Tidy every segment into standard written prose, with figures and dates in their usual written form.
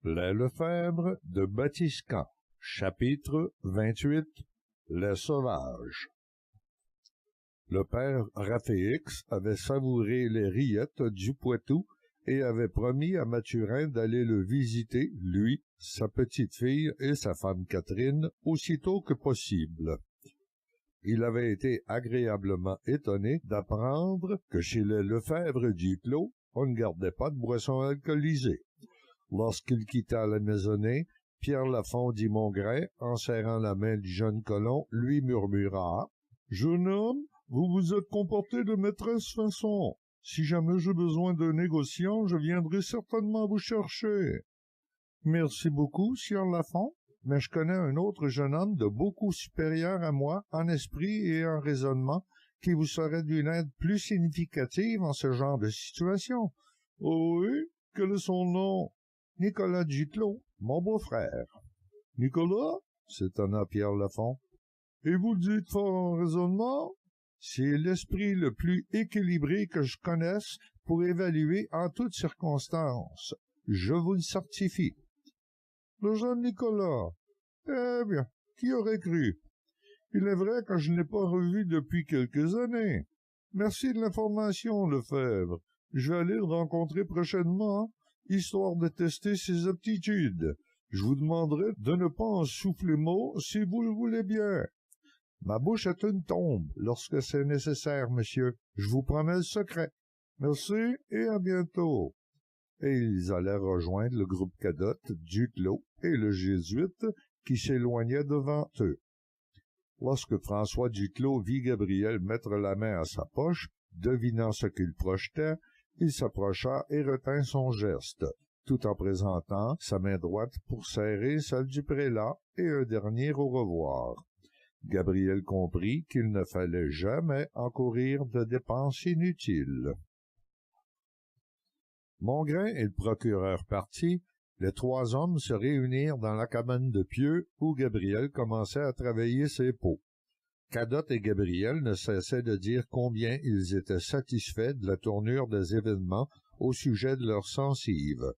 Les Lefebvre de Batiscan, chapitre 28. Les sauvages. Le père Raphaëx avait savouré les rillettes du Poitou et avait promis à Mathurin d'aller le visiter, lui, sa petite-fille et sa femme Catherine, aussitôt que possible. Il avait été agréablement étonné d'apprendre que chez les Lefebvre du Clos, on ne gardait pas de boissons alcoolisées. Lorsqu'il quitta la maisonnée, Pierre Lafond d'Imongrin, en serrant la main du jeune colon, lui murmura « Jeune homme, vous vous êtes comporté de maîtresse façon. Si jamais j'ai besoin d'un négociant, je viendrai certainement vous chercher. »« Merci beaucoup, sieur Lafond, mais je connais un autre jeune homme de beaucoup supérieur à moi en esprit et en raisonnement qui vous serait d'une aide plus significative en ce genre de situation. »« Oh oui? Quel est son nom? »« Nicolas Duclos, mon beau-frère. »« Nicolas? » s'étonna Pierre Lafond. « Et vous dites fort en raisonnement? » « C'est l'esprit le plus équilibré que je connaisse pour évaluer en toutes circonstances. Je vous le certifie. »« Le jeune Nicolas? Eh bien, qui aurait cru? Il est vrai que je ne l'ai pas revu depuis quelques années. Merci de l'information, Lefebvre. Je vais aller le rencontrer prochainement, histoire de tester ses aptitudes. Je vous demanderai de ne pas en souffler mot si vous le voulez bien. Ma bouche est une tombe lorsque c'est nécessaire, monsieur. Je vous promets le secret. Merci et à bientôt. » Et ils allèrent rejoindre le groupe cadotte, Duclos et le jésuite qui s'éloignait devant eux. Lorsque François Duclos vit Gabriel mettre la main à sa poche, devinant ce qu'il projetait, il s'approcha et retint son geste, tout en présentant sa main droite pour serrer celle du prélat et un dernier au revoir. Gabriel comprit qu'il ne fallait jamais encourir de dépenses inutiles. Mongrain et le procureur partis, les trois hommes se réunirent dans la cabane de pieux où Gabriel commençait à travailler ses peaux. Cadotte et Gabriel ne cessaient de dire combien ils étaient satisfaits de la tournure des événements au sujet de leurs sensives.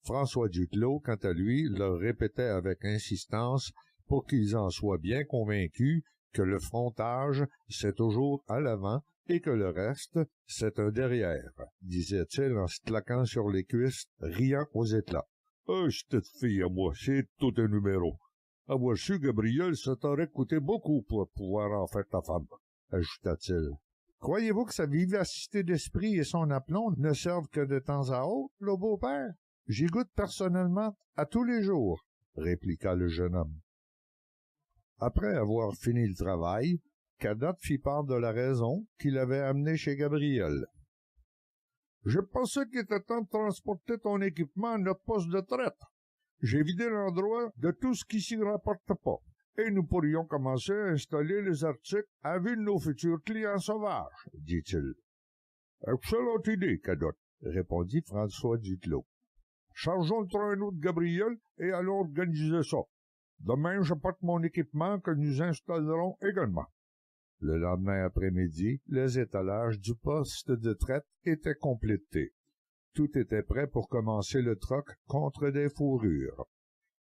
François Duclos, quant à lui, leur répétait avec insistance pour qu'ils en soient bien convaincus que le frontage, c'est toujours à l'avant et que le reste, c'est un derrière, disait-il en se claquant sur les cuisses, riant aux éclats. « cette fille à moi, c'est tout un numéro. Avoir su, Gabriel, ça t'aurait coûté beaucoup pour pouvoir en faire ta femme, » ajouta-t-il. « Croyez-vous que sa vivacité d'esprit et son aplomb ne servent que de temps à autre, le beau-père? J'y goûte personnellement à tous les jours, » répliqua le jeune homme. Après avoir fini le travail, Cadotte fit part de la raison qui l'avait amené chez Gabriel. « Je pensais qu'il était temps de transporter ton équipement à notre poste de traite. J'ai vidé l'endroit de tout ce qui s'y rapporte pas, et nous pourrions commencer à installer les articles à vue de nos futurs clients sauvages, dit-il. « Excellente idée, Cadotte, » répondit François Duclos. « Chargeons le traîneau de Gabriel et allons organiser ça. Demain, j'apporte mon équipement que nous installerons également. » Le lendemain après-midi, les étalages du poste de traite étaient complétés. Tout était prêt pour commencer le troc contre des fourrures.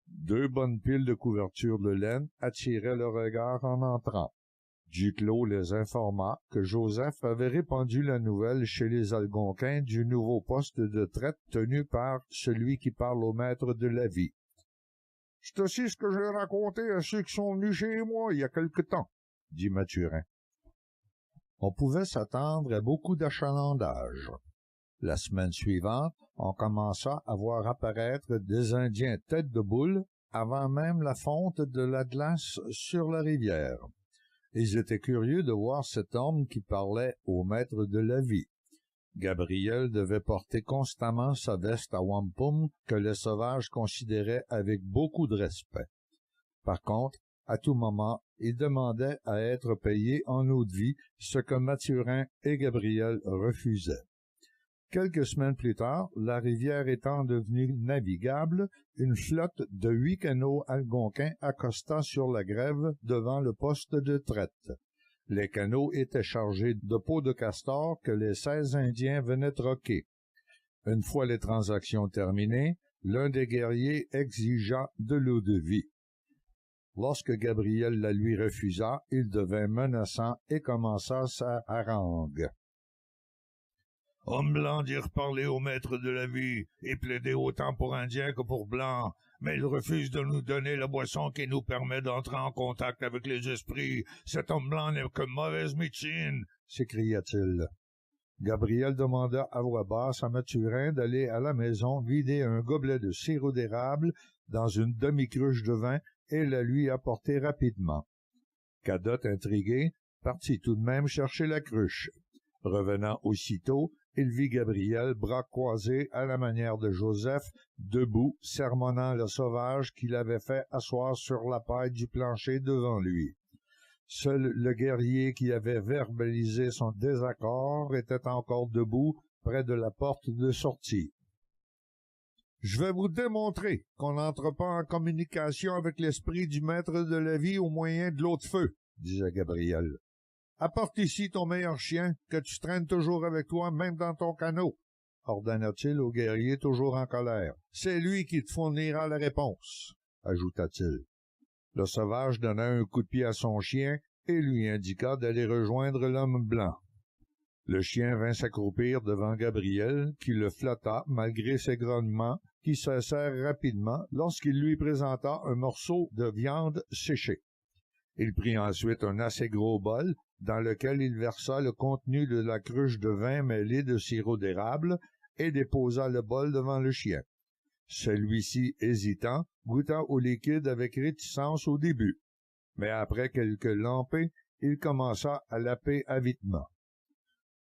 2 bonnes piles de couvertures de laine attiraient le regard en entrant. Duclos les informa que Joseph avait répandu la nouvelle chez les Algonquins du nouveau poste de traite tenu par celui qui parle au maître de la vie. « C'est aussi ce que j'ai raconté à ceux qui sont venus chez moi il y a quelque temps, » dit Mathurin. On pouvait s'attendre à beaucoup d'achalandage. La semaine suivante, on commença à voir apparaître des Indiens tête de boule avant même la fonte de la glace sur la rivière. Ils étaient curieux de voir cet homme qui parlait au maître de la vie. Gabriel devait porter constamment sa veste à wampum que les sauvages considéraient avec beaucoup de respect. Par contre, à tout moment, il demandait à être payé en eau-de-vie, ce que Mathurin et Gabriel refusaient. Quelques semaines plus tard, la rivière étant devenue navigable, une flotte de 8 canots algonquins accosta sur la grève devant le poste de traite. Les canots étaient chargés de peaux de castor que les 16 Indiens venaient troquer. Une fois les transactions terminées, l'un des guerriers exigea de l'eau-de-vie. Lorsque Gabriel la lui refusa, il devint menaçant et commença sa harangue. « Homme blanc, dire parler au maître de la vie et plaider autant pour Indiens que pour Blancs, mais il refuse de nous donner la boisson qui nous permet d'entrer en contact avec les esprits. Cet homme blanc n'est que mauvaise médecine !» s'écria-t-il. Gabriel demanda à voix basse à Mathurin d'aller à la maison vider un gobelet de sirop d'érable dans une demi-cruche de vin et la lui apporter rapidement. Cadotte, intrigué, partit tout de même chercher la cruche. Revenant aussitôt, il vit Gabriel, bras croisés à la manière de Joseph, debout, sermonnant le sauvage qu'il avait fait asseoir sur la paille du plancher devant lui. Seul le guerrier qui avait verbalisé son désaccord était encore debout près de la porte de sortie. « Je vais vous démontrer qu'on n'entre pas en communication avec l'esprit du maître de la vie au moyen de l'eau de feu, » disait Gabriel. « Apporte ici ton meilleur chien, que tu traînes toujours avec toi, même dans ton canot, » ordonna-t-il au guerrier toujours en colère. « C'est lui qui te fournira la réponse, » ajouta-t-il. Le sauvage donna un coup de pied à son chien et lui indiqua d'aller rejoindre l'homme blanc. Le chien vint s'accroupir devant Gabriel, qui le flatta malgré ses grognements, qui cessèrent rapidement lorsqu'il lui présenta un morceau de viande séchée. Il prit ensuite un assez gros bol, dans lequel il versa le contenu de la cruche de vin mêlé de sirop d'érable, et déposa le bol devant le chien. Celui-ci, hésitant, goûta au liquide avec réticence au début, mais après quelques lampées, il commença à laper avidement.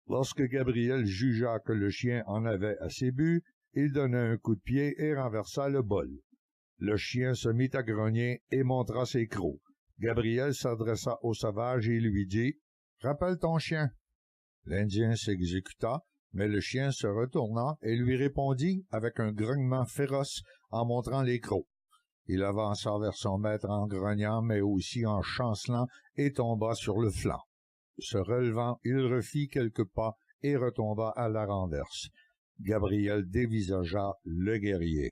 Lorsque Gabriel jugea que le chien en avait assez bu, il donna un coup de pied et renversa le bol. Le chien se mit à grogner et montra ses crocs. Gabriel s'adressa au sauvage et lui dit « Rappelle ton chien. » L'Indien s'exécuta, mais le chien se retourna et lui répondit avec un grognement féroce en montrant les crocs. Il avança vers son maître en grognant, mais aussi en chancelant, et tomba sur le flanc. Se relevant, il refit quelques pas et retomba à la renverse. Gabriel dévisagea le guerrier.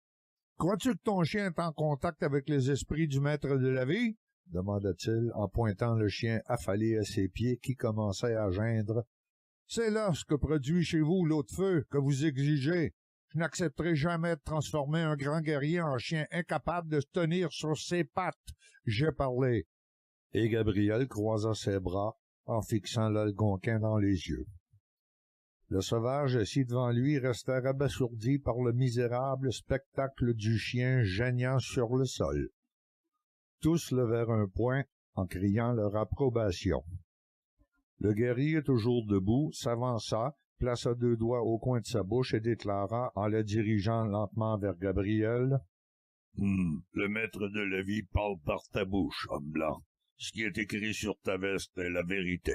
« Crois-tu que ton chien est en contact avec les esprits du maître de la vie? » demanda-t-il en pointant le chien affalé à ses pieds qui commençait à geindre. « C'est là ce que produit chez vous l'eau de feu que vous exigez. Je n'accepterai jamais de transformer un grand guerrier en chien incapable de se tenir sur ses pattes. J'ai parlé. » Et Gabriel croisa ses bras en fixant l'Algonquin dans les yeux. Le sauvage assis devant lui resta abasourdi par le misérable spectacle du chien geignant sur le sol. Tous levèrent un poing en criant leur approbation. Le guerrier, toujours debout, s'avança, plaça 2 doigts au coin de sa bouche et déclara, en le dirigeant lentement vers Gabriel, « Le maître de la vie parle par ta bouche, homme blanc. Ce qui est écrit sur ta veste est la vérité. »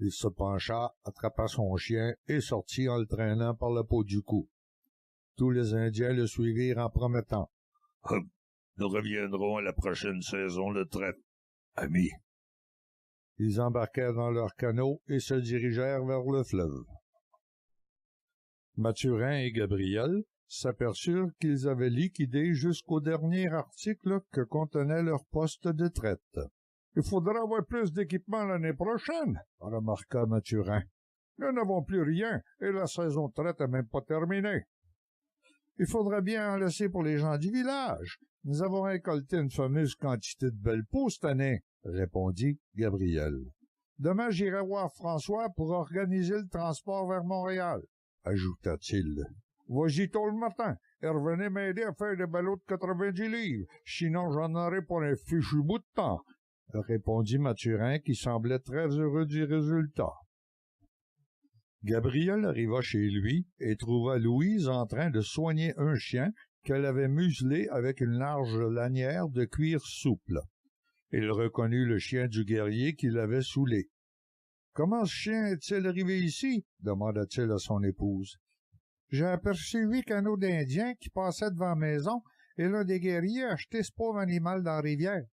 Il se pencha, attrapa son chien et sortit en le traînant par la peau du cou. Tous les Indiens le suivirent en promettant, « Nous reviendrons à la prochaine saison de traite, amis. » Ils embarquèrent dans leur canot et se dirigèrent vers le fleuve. Mathurin et Gabriel s'aperçurent qu'ils avaient liquidé jusqu'au dernier article que contenait leur poste de traite. « Il faudra avoir plus d'équipement l'année prochaine, » remarqua Mathurin. « Nous n'avons plus rien et la saison de traite n'est même pas terminée. »« Il faudra bien en laisser pour les gens du village. Nous avons récolté une fameuse quantité de belles peaux cette année, » répondit Gabriel. « Demain, j'irai voir François pour organiser le transport vers Montréal, » ajouta-t-il. « Vas-y tôt le matin et revenez m'aider à faire des ballots de 90 livres, sinon j'en aurai pour un fichu bout de temps, » répondit Mathurin, qui semblait très heureux du résultat. Gabriel arriva chez lui et trouva Louise en train de soigner un chien qu'elle avait muselé avec une large lanière de cuir souple. Il reconnut le chien du guerrier qui l'avait saoulé. « Comment ce chien est-il arrivé ici? » demanda-t-il à son épouse. « J'ai aperçu 8 canots d'Indiens qui passaient devant la maison et l'un des guerriers a acheté ce pauvre animal dans la rivière.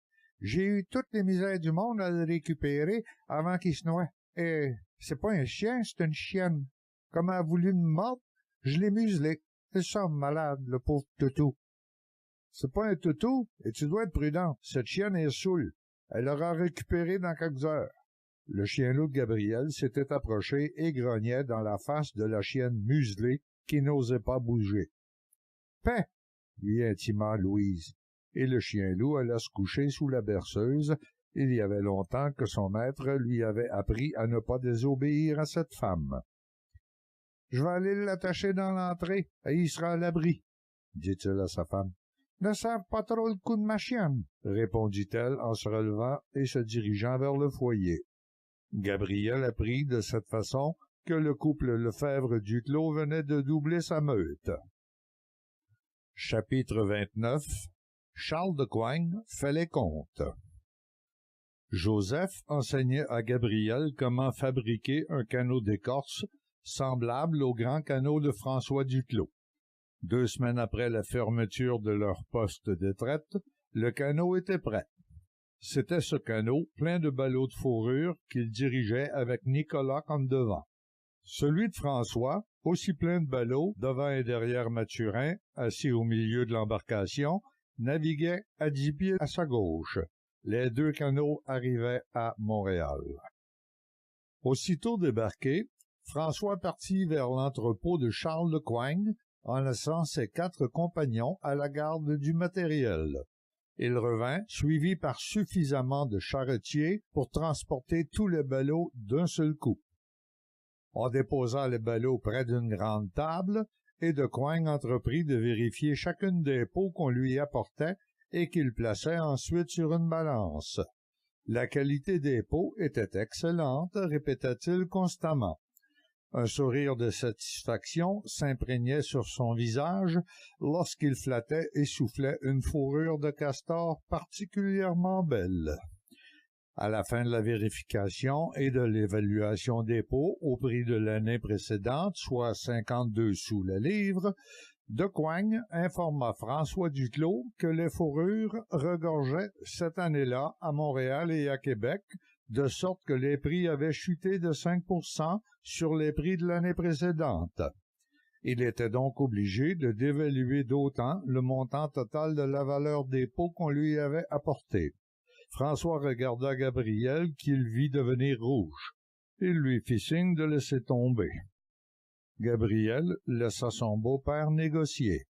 J'ai eu toutes les misères du monde à le récupérer avant qu'il se noie. Et c'est pas un chien, c'est une chienne. Comme elle a voulu me mordre, je l'ai muselé. « Il semble malade, le pauvre toutou. »« C'est pas un toutou, et tu dois être prudent. Cette chienne est saoule. Elle l'aura récupéré dans quelques heures. » Le chien-loup de Gabriel s'était approché et grognait dans la face de la chienne muselée qui n'osait pas bouger. « Paix !» lui intima Louise, et le chien-loup alla se coucher sous la berceuse. Il y avait longtemps que son maître lui avait appris à ne pas désobéir à cette femme. « Je vais aller l'attacher dans l'entrée, et il sera à l'abri, » dit-il à sa femme. « Ne serre pas trop le cou de ma chienne, » répondit-elle en se relevant et se dirigeant vers le foyer. Gabriel apprit de cette façon que le couple Lefebvre-Duclos venait de doubler sa meute. Chapitre 29. Charles de Coigne fait les comptes. Joseph enseignait à Gabriel comment fabriquer un canot d'écorce semblable au grand canot de François Duclos. 2 semaines après la fermeture de leur poste de traite, le canot était prêt. C'était ce canot, plein de ballots de fourrure, qu'il dirigeait avec Nicolas comme devant. Celui de François, aussi plein de ballots, devant et derrière Mathurin, assis au milieu de l'embarcation, naviguait à 10 pieds à sa gauche. Les 2 canots arrivaient à Montréal. Aussitôt débarqué, François partit vers l'entrepôt de Charles de Coigne, en laissant ses 4 compagnons à la garde du matériel. Il revint, suivi par suffisamment de charretiers pour transporter tous les ballots d'un seul coup. On déposa les ballots près d'une grande table, et de Coigne entreprit de vérifier chacune des pots qu'on lui apportait et qu'il plaçait ensuite sur une balance. La qualité des pots était excellente, répéta-t-il constamment. Un sourire de satisfaction s'imprégnait sur son visage lorsqu'il flattait et soufflait une fourrure de castor particulièrement belle. À la fin de la vérification et de l'évaluation des pots au prix de l'année précédente, soit 52 sous la livre, de Coigne informa François Duclos que les fourrures regorgeaient cette année-là à Montréal et à Québec, de sorte que les prix avaient chuté de 5% sur les prix de l'année précédente. Il était donc obligé de dévaluer d'autant le montant total de la valeur des pots qu'on lui avait apportés. François regarda Gabriel, qu'il vit devenir rouge. Il lui fit signe de laisser tomber. Gabriel laissa son beau-père négocier.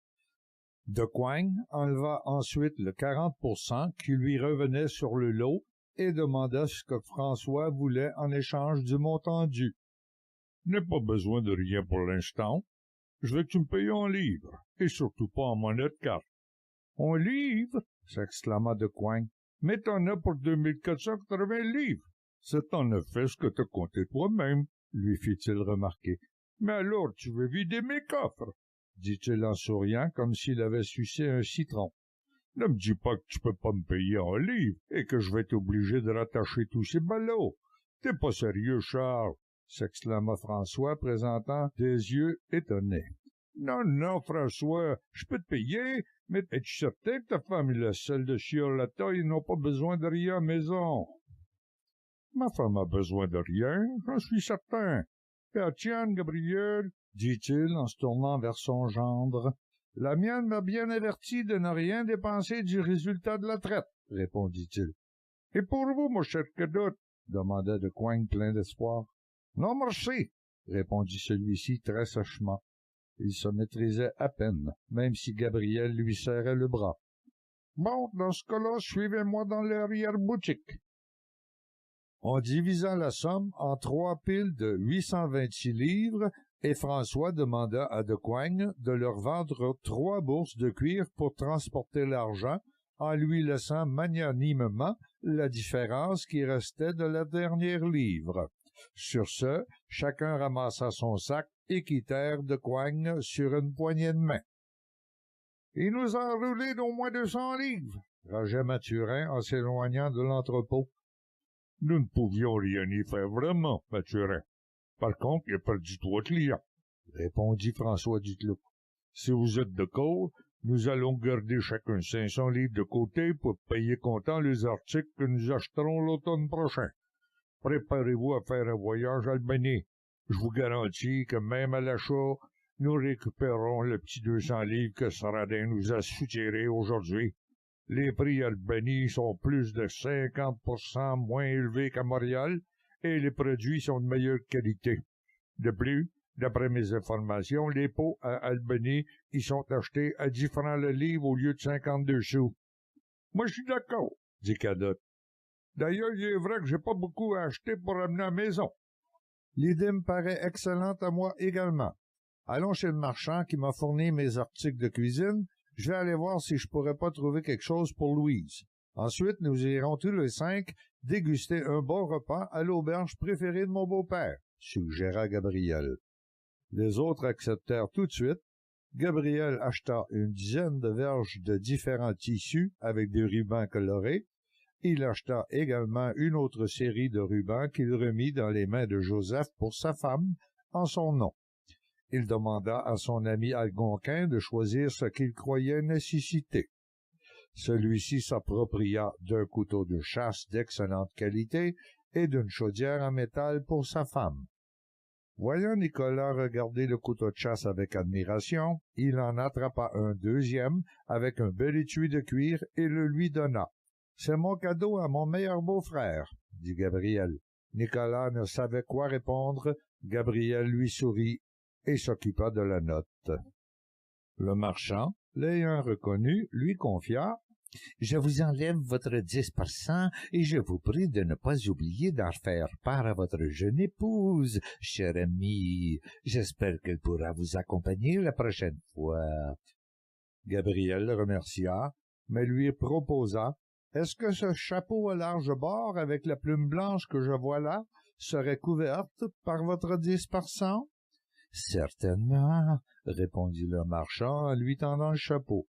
De Coigne enleva ensuite le 40% qui lui revenait sur le lot et demanda ce que François voulait en échange du montant dû. « Je n'ai pas besoin de rien pour l'instant. Je veux que tu me payes en livres, et surtout pas en monnaie de carte. »« En livres? » s'exclama de Coigne. « Mais t'en as pour 2480 livres. C'est en effet ce que t'as compté toi-même, » lui fit-il remarquer. « Mais alors tu veux vider mes coffres, » dit-il en souriant comme s'il avait sucé un citron. « Ne me dis pas que tu peux pas me payer en livres et que je vais t'obliger de rattacher tous ces ballots. T'es pas sérieux, Charles, » s'exclama François, présentant des yeux étonnés. « Non, non, François, je peux te payer, mais es-tu certain que ta femme et la selle de Chiolata, ils n'ont pas besoin de rien à maison? »« Ma femme a besoin de rien, j'en suis certain. Père tienne, Gabriel, » dit-il en se tournant vers son gendre. « La mienne m'a bien averti de ne rien dépenser du résultat de la traite, » répondit-il. « Et pour vous, mon cher cadotte? » demanda de Coigne plein d'espoir. « Non, merci, » répondit celui-ci très sèchement. Il se maîtrisait à peine, même si Gabriel lui serrait le bras. « Bon, dans ce cas-là, suivez-moi dans l'arrière-boutique. » On divisa la somme en 3 piles de 826 livres, et François demanda à de Coigne de leur vendre 3 bourses de cuir pour transporter l'argent, en lui laissant magnanimement la différence qui restait de la dernière livre. Sur ce, chacun ramassa son sac et quittèrent de Coigne sur une poignée de main. « Il nous a roulé d'au moins 200 livres, » rageait Mathurin en s'éloignant de l'entrepôt. « Nous ne pouvions rien y faire vraiment, Mathurin. Par contre, il a perdu 3 clients, » répondit François Duclos. « Si vous êtes d'accord, nous allons garder chacun 500 livres de côté pour payer comptant les articles que nous acheterons l'automne prochain. Préparez-vous à faire un voyage à Albany. Je vous garantis que même à l'achat, nous récupérons le petit 200 livres que Saradin nous a soutiré aujourd'hui. Les prix à Albany sont plus de 50% moins élevés qu'à Montréal et les produits sont de meilleure qualité. De plus, d'après mes informations, les pots à Albany y sont achetés à 10 francs le livre au lieu de 52 sous. Moi, je suis d'accord, dit Cadotte. D'ailleurs, il est vrai que j'ai pas beaucoup à acheter pour amener à la maison. L'idée me paraît excellente à moi également. Allons chez le marchand qui m'a fourni mes articles de cuisine. Je vais aller voir si je pourrais pas trouver quelque chose pour Louise. Ensuite, nous irons tous les 5 déguster un bon repas à l'auberge préférée de mon beau-père, suggéra Gabriel. Les autres acceptèrent tout de suite. Gabriel acheta une dizaine de verges de différents tissus avec des rubans colorés. Il acheta également une autre série de rubans qu'il remit dans les mains de Joseph pour sa femme, en son nom. Il demanda à son ami Algonquin de choisir ce qu'il croyait nécessiter. Celui-ci s'appropria d'un couteau de chasse d'excellente qualité et d'une chaudière en métal pour sa femme. Voyant Nicolas regarder le couteau de chasse avec admiration, il en attrapa un deuxième avec un bel étui de cuir et le lui donna. « C'est mon cadeau à mon meilleur beau-frère, » dit Gabriel. Nicolas ne savait quoi répondre. Gabriel lui sourit et s'occupa de la note. Le marchand, l'ayant reconnu, lui confia « Je vous enlève votre 10% et je vous prie de ne pas oublier d'en faire part à votre jeune épouse, cher ami. J'espère qu'elle pourra vous accompagner la prochaine fois. » Gabriel le remercia, mais lui proposa « Est-ce que ce chapeau à large bord avec la plume blanche que je vois là serait couverte par votre 10%? » « Certainement, » répondit le marchand en lui tendant le chapeau.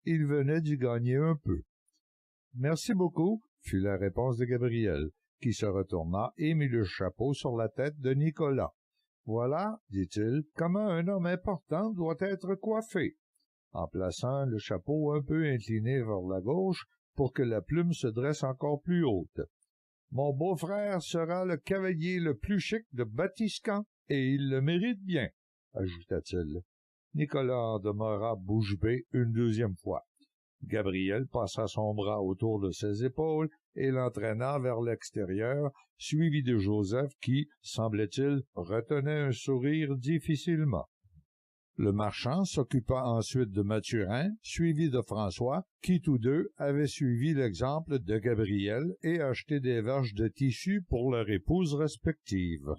Il venait d'y gagner un peu. « Merci beaucoup, » fut la réponse de Gabriel, qui se retourna et mit le chapeau sur la tête de Nicolas. « Voilà, » dit-il, « comment un homme important doit être coiffé. » En plaçant le chapeau un peu incliné vers la gauche pour que la plume se dresse encore plus haute. « Mon beau-frère sera le cavalier le plus chic de Batiscan, et il le mérite bien, » ajouta-t-il. Nicolas demeura bouche bée une deuxième fois. Gabriel passa son bras autour de ses épaules et l'entraîna vers l'extérieur, suivi de Joseph qui, semblait-il, retenait un sourire difficilement. Le marchand s'occupa ensuite de Mathurin, suivi de François, qui tous deux avaient suivi l'exemple de Gabriel et acheté des verges de tissu pour leurs épouses respectives.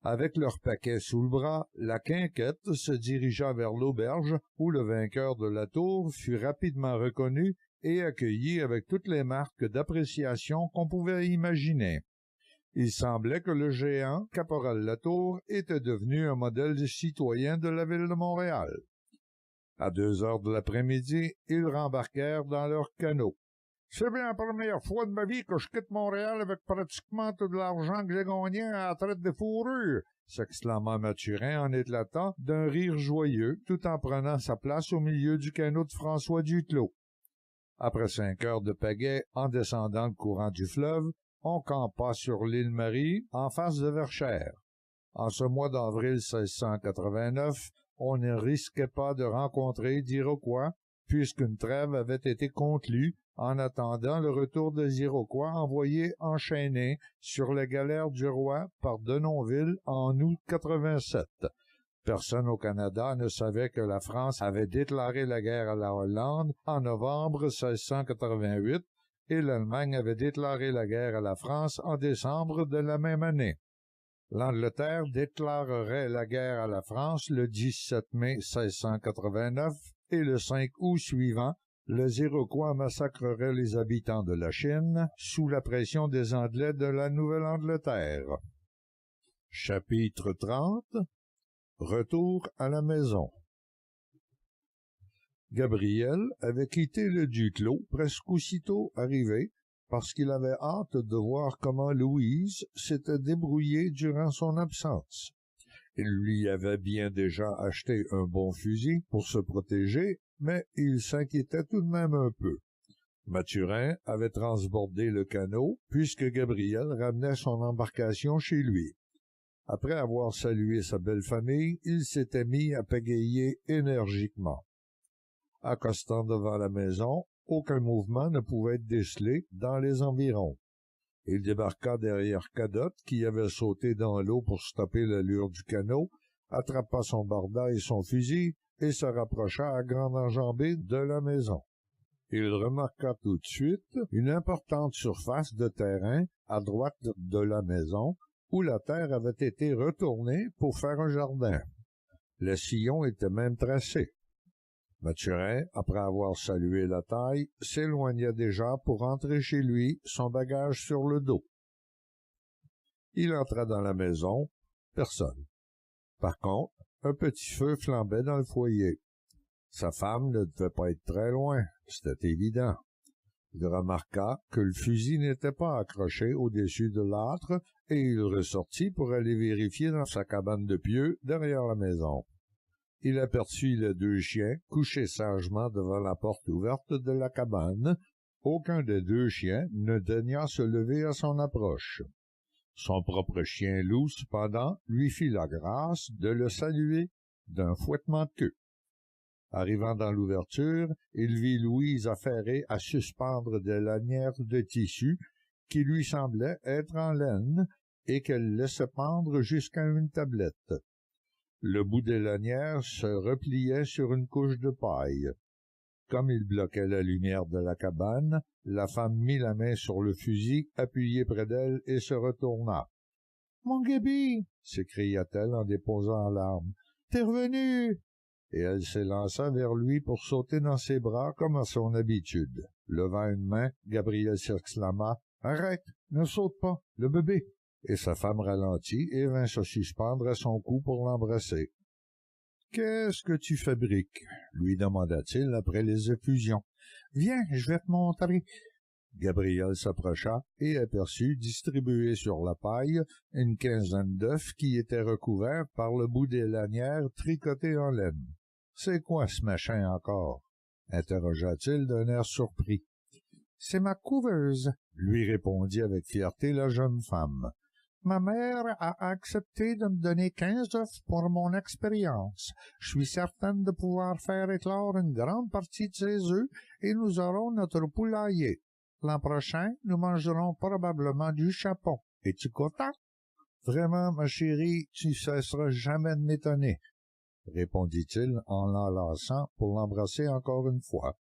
Avec leur paquet sous le bras, la quinquette se dirigea vers l'auberge où le vainqueur de la tour fut rapidement reconnu et accueilli avec toutes les marques d'appréciation qu'on pouvait imaginer. Il semblait que le géant, Caporal Latour, était devenu un modèle de citoyen de la ville de Montréal. À 2 heures de l'après-midi, ils rembarquèrent dans leur canot. « C'est bien la première fois de ma vie que je quitte Montréal avec pratiquement tout l'argent que j'ai gagné à la traite de fourrure !» s'exclama Mathurin en éclatant d'un rire joyeux, tout en prenant sa place au milieu du canot de François Duclos. Après 5 heures de pagaie en descendant le courant du fleuve, on campa sur l'île Marie, en face de Verchères. En ce mois d'avril 1689, on ne risquait pas de rencontrer d'Iroquois, puisqu'une trêve avait été conclue en attendant le retour des Iroquois envoyés enchaînés sur les galères du roi par Denonville en août 87. Personne au Canada ne savait que la France avait déclaré la guerre à la Hollande en novembre 1688 et l'Allemagne avait déclaré la guerre à la France en décembre de la même année. L'Angleterre déclarerait la guerre à la France le 17 mai 1689 et le 5 août suivant, les Iroquois massacreraient les habitants de la Chine sous la pression des Anglais de la Nouvelle-Angleterre. Chapitre 30. Retour à la maison. Gabriel avait quitté le Duclos presque aussitôt arrivé, parce qu'il avait hâte de voir comment Louise s'était débrouillée durant son absence. Il lui avait bien déjà acheté un bon fusil pour se protéger, mais il s'inquiétait tout de même un peu. Mathurin avait transbordé le canot, puisque Gabriel ramenait son embarcation chez lui. Après avoir salué sa belle famille, il s'était mis à pégayer énergiquement. Accostant devant la maison, aucun mouvement ne pouvait être décelé dans les environs. Il débarqua derrière Cadotte, qui avait sauté dans l'eau pour stopper l'allure du canot, attrapa son barda et son fusil, et se rapprocha à grande enjambée de la maison. Il remarqua tout de suite une importante surface de terrain à droite de la maison, où la terre avait été retournée pour faire un jardin. Le sillon était même tracé. Mathurin, après avoir salué la taille, s'éloigna déjà pour rentrer chez lui, son bagage sur le dos. Il entra dans la maison, personne. Par contre, un petit feu flambait dans le foyer. Sa femme ne devait pas être très loin, c'était évident. Il remarqua que le fusil n'était pas accroché au-dessus de l'âtre, et il ressortit pour aller vérifier dans sa cabane de pieux derrière la maison. Il aperçut les 2 chiens couchés sagement devant la porte ouverte de la cabane. Aucun des 2 chiens ne daigna se lever à son approche. Son propre chien loup, cependant, lui fit la grâce de le saluer d'un fouettement de queue. Arrivant dans l'ouverture, il vit Louise affairée à suspendre des lanières de tissu qui lui semblaient être en laine et qu'elle laissait pendre jusqu'à une tablette. Le bout des lanières se repliait sur une couche de paille. Comme il bloquait la lumière de la cabane, la femme mit la main sur le fusil appuyé près d'elle et se retourna. « Mon Gaby !» s'écria-t-elle en déposant en larmes. « T'es revenu !» Et elle s'élança vers lui pour sauter dans ses bras comme à son habitude. Levant une main, Gabriel s'exclama « Arrête, ne saute pas, le bébé !» Et sa femme ralentit et vint se suspendre à son cou pour l'embrasser. « Qu'est-ce que tu fabriques ?» lui demanda-t-il après les effusions. « Viens, je vais te montrer. » Gabriel s'approcha et aperçut distribué sur la paille une 15aine d'œufs qui étaient recouverts par le bout des lanières tricotées en laine. « C'est quoi ce machin encore? » interrogea-t-il d'un air surpris. « C'est ma couveuse, » lui répondit avec fierté la jeune femme. « Ma mère a accepté de me donner 15 œufs pour mon expérience. Je suis certaine de pouvoir faire éclore une grande partie de ces œufs et nous aurons notre poulailler. L'an prochain, nous mangerons probablement du chapon. Es-tu content? »« Vraiment, ma chérie, tu cesseras jamais de m'étonner, » répondit-il en l'enlaçant pour l'embrasser encore une fois.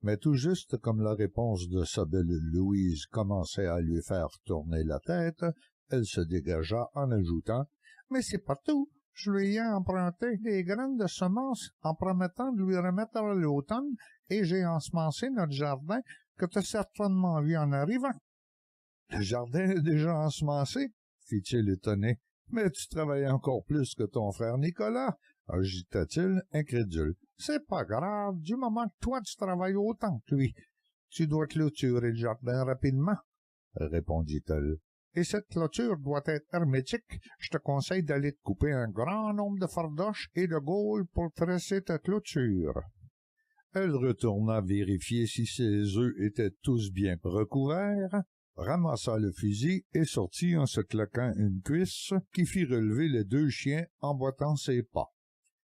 Mais tout juste comme la réponse de sa belle Louise commençait à lui faire tourner la tête, elle se dégagea en ajoutant « Mais c'est pas tout. Je lui ai emprunté des graines de semences en promettant de lui remettre à l'automne et j'ai ensemencé notre jardin que tu as certainement vu en arrivant. »« Le jardin est déjà ensemencé? » fit-il étonné. « Mais tu travailles encore plus que ton frère Nicolas, » ajouta-t-il incrédule. « C'est pas grave, du moment que toi tu travailles autant que lui. Tu dois clôturer le jardin rapidement, » répondit-elle. « Et cette clôture doit être hermétique. Je te conseille d'aller te couper un grand nombre de fardoches et de gaules pour tresser ta clôture. » Elle retourna vérifier si ses œufs étaient tous bien recouverts, ramassa le fusil et sortit en se claquant une cuisse qui fit relever les 2 chiens en boitant ses pas.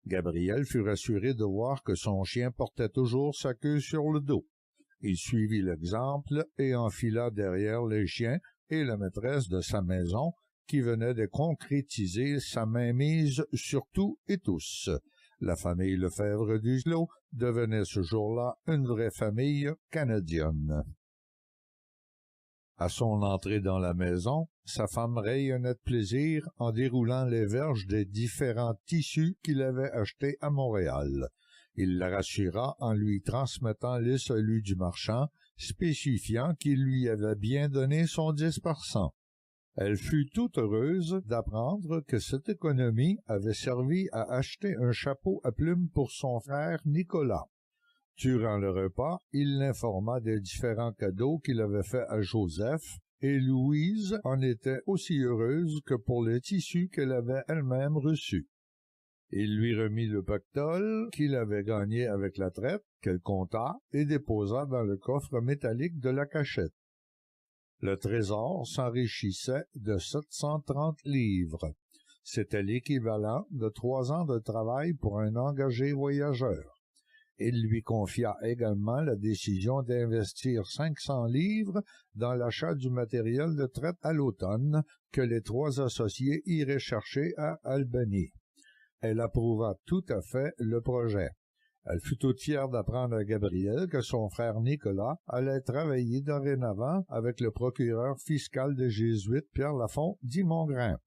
Gabriel fut rassuré de voir que son chien portait toujours sa queue sur le dos. Il suivit l'exemple et enfila derrière les chiens et la maîtresse de sa maison, qui venait de concrétiser sa mainmise sur tout et tous. La famille Lefebvre d'Hugelot devenait ce jour-là une vraie famille canadienne. À son entrée dans la maison, sa femme rayonnait de plaisir en déroulant les verges des différents tissus qu'il avait achetés à Montréal. Il la rassura en lui transmettant les saluts du marchand, spécifiant qu'il lui avait bien donné son 10%. Elle fut toute heureuse d'apprendre que cette économie avait servi à acheter un chapeau à plumes pour son frère Nicolas. Durant le repas, il l'informa des différents cadeaux qu'il avait faits à Joseph, et Louise en était aussi heureuse que pour les tissus qu'elle avait elle-même reçus. Il lui remit le pactole qu'il avait gagné avec la traite, qu'elle compta et déposa dans le coffre métallique de la cachette. Le trésor s'enrichissait de 730 livres. C'était l'équivalent de 3 ans de travail pour un engagé voyageur. Il lui confia également la décision d'investir 500 livres dans l'achat du matériel de traite à l'automne que les 3 associés iraient chercher à Albany. Elle approuva tout à fait le projet. Elle fut toute fière d'apprendre à Gabriel que son frère Nicolas allait travailler dorénavant avec le procureur fiscal des Jésuites Pierre Lafont dit Mongrain.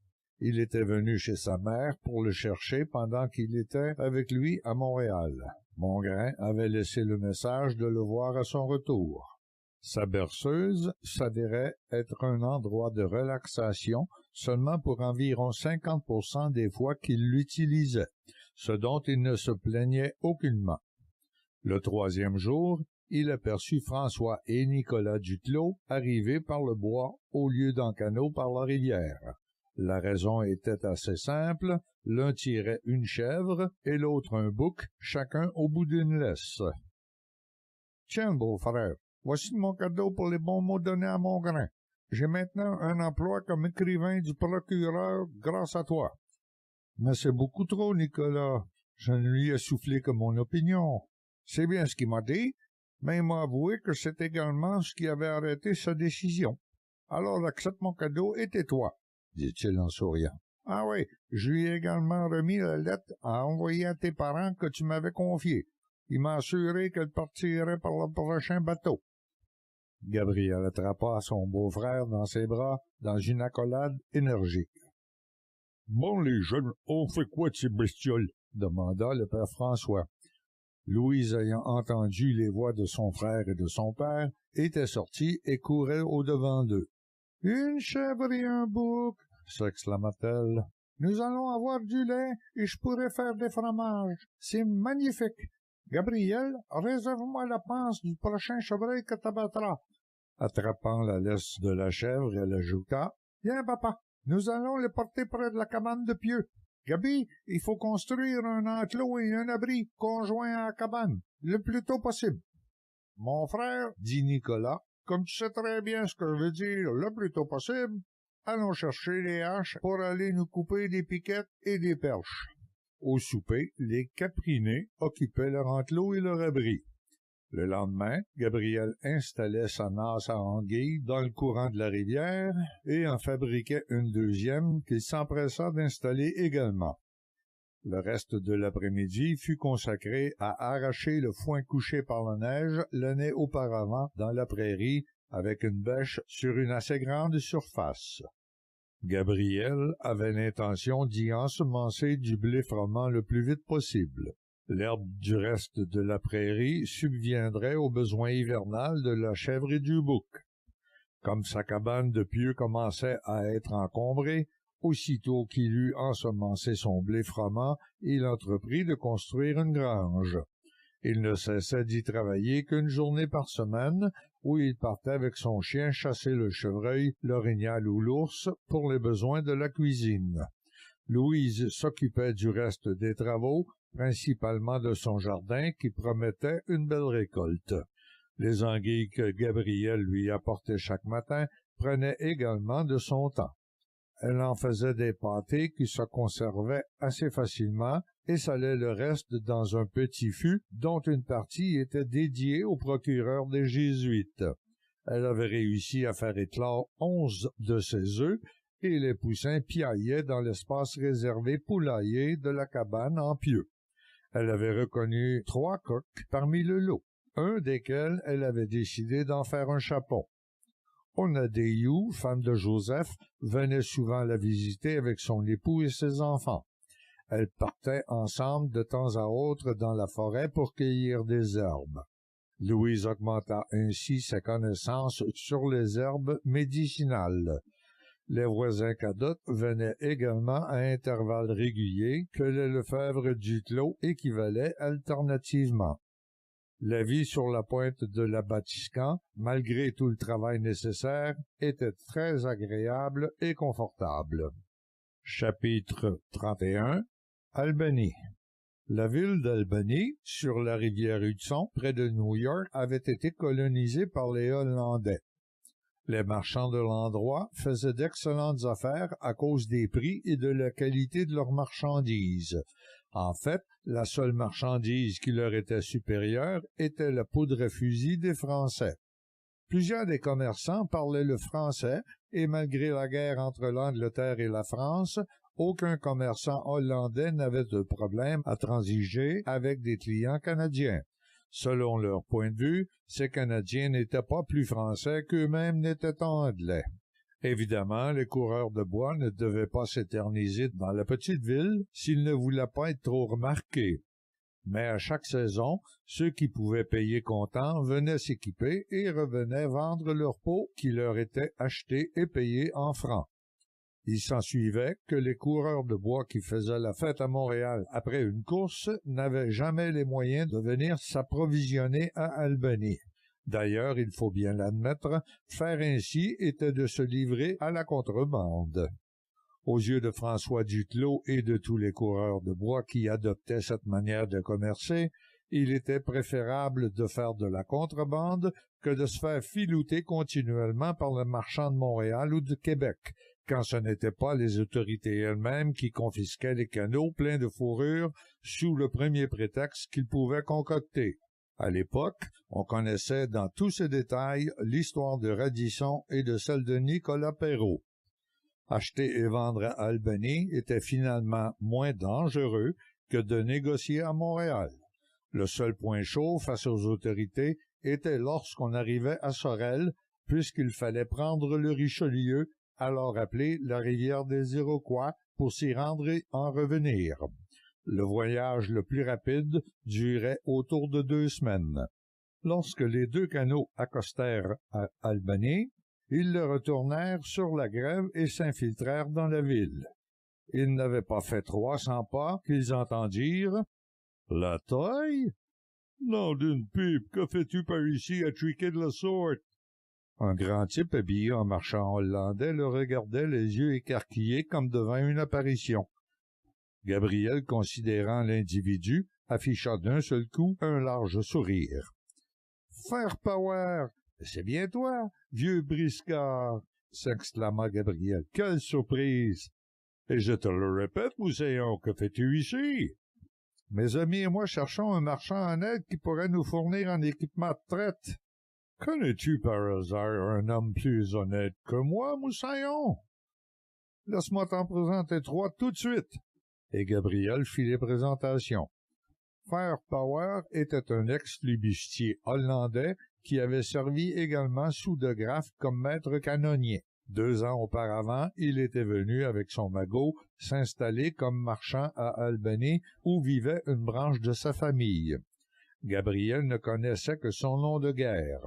Il était venu chez sa mère pour le chercher pendant qu'il était avec lui à Montréal. Mongrain avait laissé le message de le voir à son retour. Sa berceuse s'avérait être un endroit de relaxation seulement pour environ 50% des fois qu'il l'utilisait, ce dont il ne se plaignait aucunement. Le 3e jour, il aperçut François et Nicolas Duclos arriver par le bois au lieu d'en canot par la rivière. La raison était assez simple, l'un tirait une chèvre et l'autre un bouc, chacun au bout d'une laisse. « Tiens, beau-frère, voici mon cadeau pour les bons mots donnés à Mongrain. J'ai maintenant un emploi comme écrivain du procureur grâce à toi. » « Mais c'est beaucoup trop, Nicolas. Je ne lui ai soufflé que mon opinion. C'est bien ce qu'il m'a dit, mais il m'a avoué que c'est également ce qui avait arrêté sa décision. Alors accepte mon cadeau et tais-toi, dit-il en souriant. Ah oui, je lui ai également remis la lettre à envoyer à tes parents que tu m'avais confiée. Il m'a assuré qu'elle partirait par le prochain bateau. Gabriel attrapa son beau-frère dans ses bras dans une accolade énergique. « Bon, les jeunes, on fait quoi de ces bestioles? » demanda le père François. Louise, ayant entendu les voix de son frère et de son père, était sortie et courait au-devant d'eux. « Une chèvre et un bouc! » s'exclama-t-elle. « Nous allons avoir du lait et je pourrai faire des fromages. C'est magnifique! Gabriel, réserve-moi la panse du prochain chevreuil que t'abattras. » Attrapant la laisse de la chèvre, elle ajouta. « Viens, papa, nous allons le porter près de la cabane de pieux. Gabi, il faut construire un enclos et un abri conjoints à la cabane, le plus tôt possible. »« Mon frère, dit Nicolas, comme tu sais très bien ce que je veux dire le plus tôt possible, allons chercher les haches pour aller nous couper des piquettes et des perches. » Au souper, les Caprinés occupaient leur enclos et leur abri. Le lendemain, Gabriel installait sa nasse à anguilles dans le courant de la rivière et en fabriquait une deuxième qu'il s'empressa d'installer également. Le reste de l'après-midi fut consacré à arracher le foin couché par la neige l'année auparavant dans la prairie avec une bêche sur une assez grande surface. Gabriel avait l'intention d'y ensemencer du blé froment le plus vite possible. L'herbe du reste de la prairie subviendrait aux besoins hivernales de la chèvre et du bouc. Comme sa cabane de pieux commençait à être encombrée, aussitôt qu'il eut ensemencé son blé froment, il entreprit de construire une grange. Il ne cessait d'y travailler qu'une journée par semaine, où il partait avec son chien chasser le chevreuil, l'orignal ou l'ours pour les besoins de la cuisine. Louise s'occupait du reste des travaux, principalement de son jardin qui promettait une belle récolte. Les anguilles que Gabriel lui apportait chaque matin prenaient également de son temps. Elle en faisait des pâtés qui se conservaient assez facilement et salait le reste dans un petit fût dont une partie était dédiée au procureur des Jésuites. Elle avait réussi à faire éclore 11 de ses œufs et les poussins piaillaient dans l'espace réservé poulailler de la cabane en pieux. Elle avait reconnu 3 coqs parmi le lot, un desquels elle avait décidé d'en faire un chapon. Onadeyou, femme de Joseph, venait souvent la visiter avec son époux et ses enfants. Elles partaient ensemble de temps à autre dans la forêt pour cueillir des herbes. Louise augmenta ainsi sa connaissance sur les herbes médicinales. Les voisins cadottes venaient également à intervalles réguliers que les Lefebvre Duclos équivalaient alternativement. La vie sur la pointe de l'Abatiscan, malgré tout le travail nécessaire, était très agréable et confortable. Chapitre 31 Albany. La ville d'Albany, sur la rivière Hudson, près de New York, avait été colonisée par les Hollandais. Les marchands de l'endroit faisaient d'excellentes affaires à cause des prix et de la qualité de leurs marchandises. En fait, la seule marchandise qui leur était supérieure était la poudre à fusil des Français. Plusieurs des commerçants parlaient le français, et malgré la guerre entre l'Angleterre et la France, aucun commerçant hollandais n'avait de problème à transiger avec des clients canadiens. Selon leur point de vue, ces Canadiens n'étaient pas plus français qu'eux-mêmes n'étaient anglais. Évidemment, les coureurs de bois ne devaient pas s'éterniser dans la petite ville s'ils ne voulaient pas être trop remarqués. Mais à chaque saison, ceux qui pouvaient payer comptant venaient s'équiper et revenaient vendre leurs peaux qui leur étaient achetées et payées en francs. Il s'ensuivait que les coureurs de bois qui faisaient la fête à Montréal après une course n'avaient jamais les moyens de venir s'approvisionner à Albany. D'ailleurs, il faut bien l'admettre, faire ainsi était de se livrer à la contrebande. Aux yeux de François Duclos et de tous les coureurs de bois qui adoptaient cette manière de commercer, il était préférable de faire de la contrebande que de se faire filouter continuellement par le marchand de Montréal ou de Québec, quand ce n'étaient pas les autorités elles-mêmes qui confisquaient les canaux pleins de fourrure sous le premier prétexte qu'ils pouvaient concocter. À l'époque, on connaissait dans tous ses détails l'histoire de Radisson et de celle de Nicolas Perrault. Acheter et vendre à Albany était finalement moins dangereux que de négocier à Montréal. Le seul point chaud face aux autorités était lorsqu'on arrivait à Sorel, puisqu'il fallait prendre le Richelieu, alors appelé la rivière des Iroquois, pour s'y rendre et en revenir. Le voyage le plus rapide durait autour de 2 semaines. Lorsque les 2 canaux accostèrent à Albany, ils le retournèrent sur la grève et s'infiltrèrent dans la ville. Ils n'avaient pas fait 300 pas qu'ils entendirent « La taille? Nom d'une pipe, que fais-tu par ici à triquer de la sorte? » Un grand type habillé en marchand hollandais le regardait les yeux écarquillés comme devant une apparition. Gabriel, considérant l'individu, afficha d'un seul coup un large sourire. « Firepower! C'est bien toi, vieux briscard! » s'exclama Gabriel. « Quelle surprise! Et je te le répète, Moussaillon, que fais-tu ici? » « Mes amis et moi cherchons un marchand en aide qui pourrait nous fournir un équipement de traite. »« Connais-tu par hasard un homme plus honnête que moi, Moussaillon? »« Laisse-moi t'en présenter 3 tout de suite. » Et Gabriel fit les présentations. Firepower était un ex-flibustier hollandais qui avait servi également sous de Graaf comme maître canonnier. 2 ans auparavant, il était venu avec son magot s'installer comme marchand à Albany, où vivait une branche de sa famille. Gabriel ne connaissait que son nom de guerre.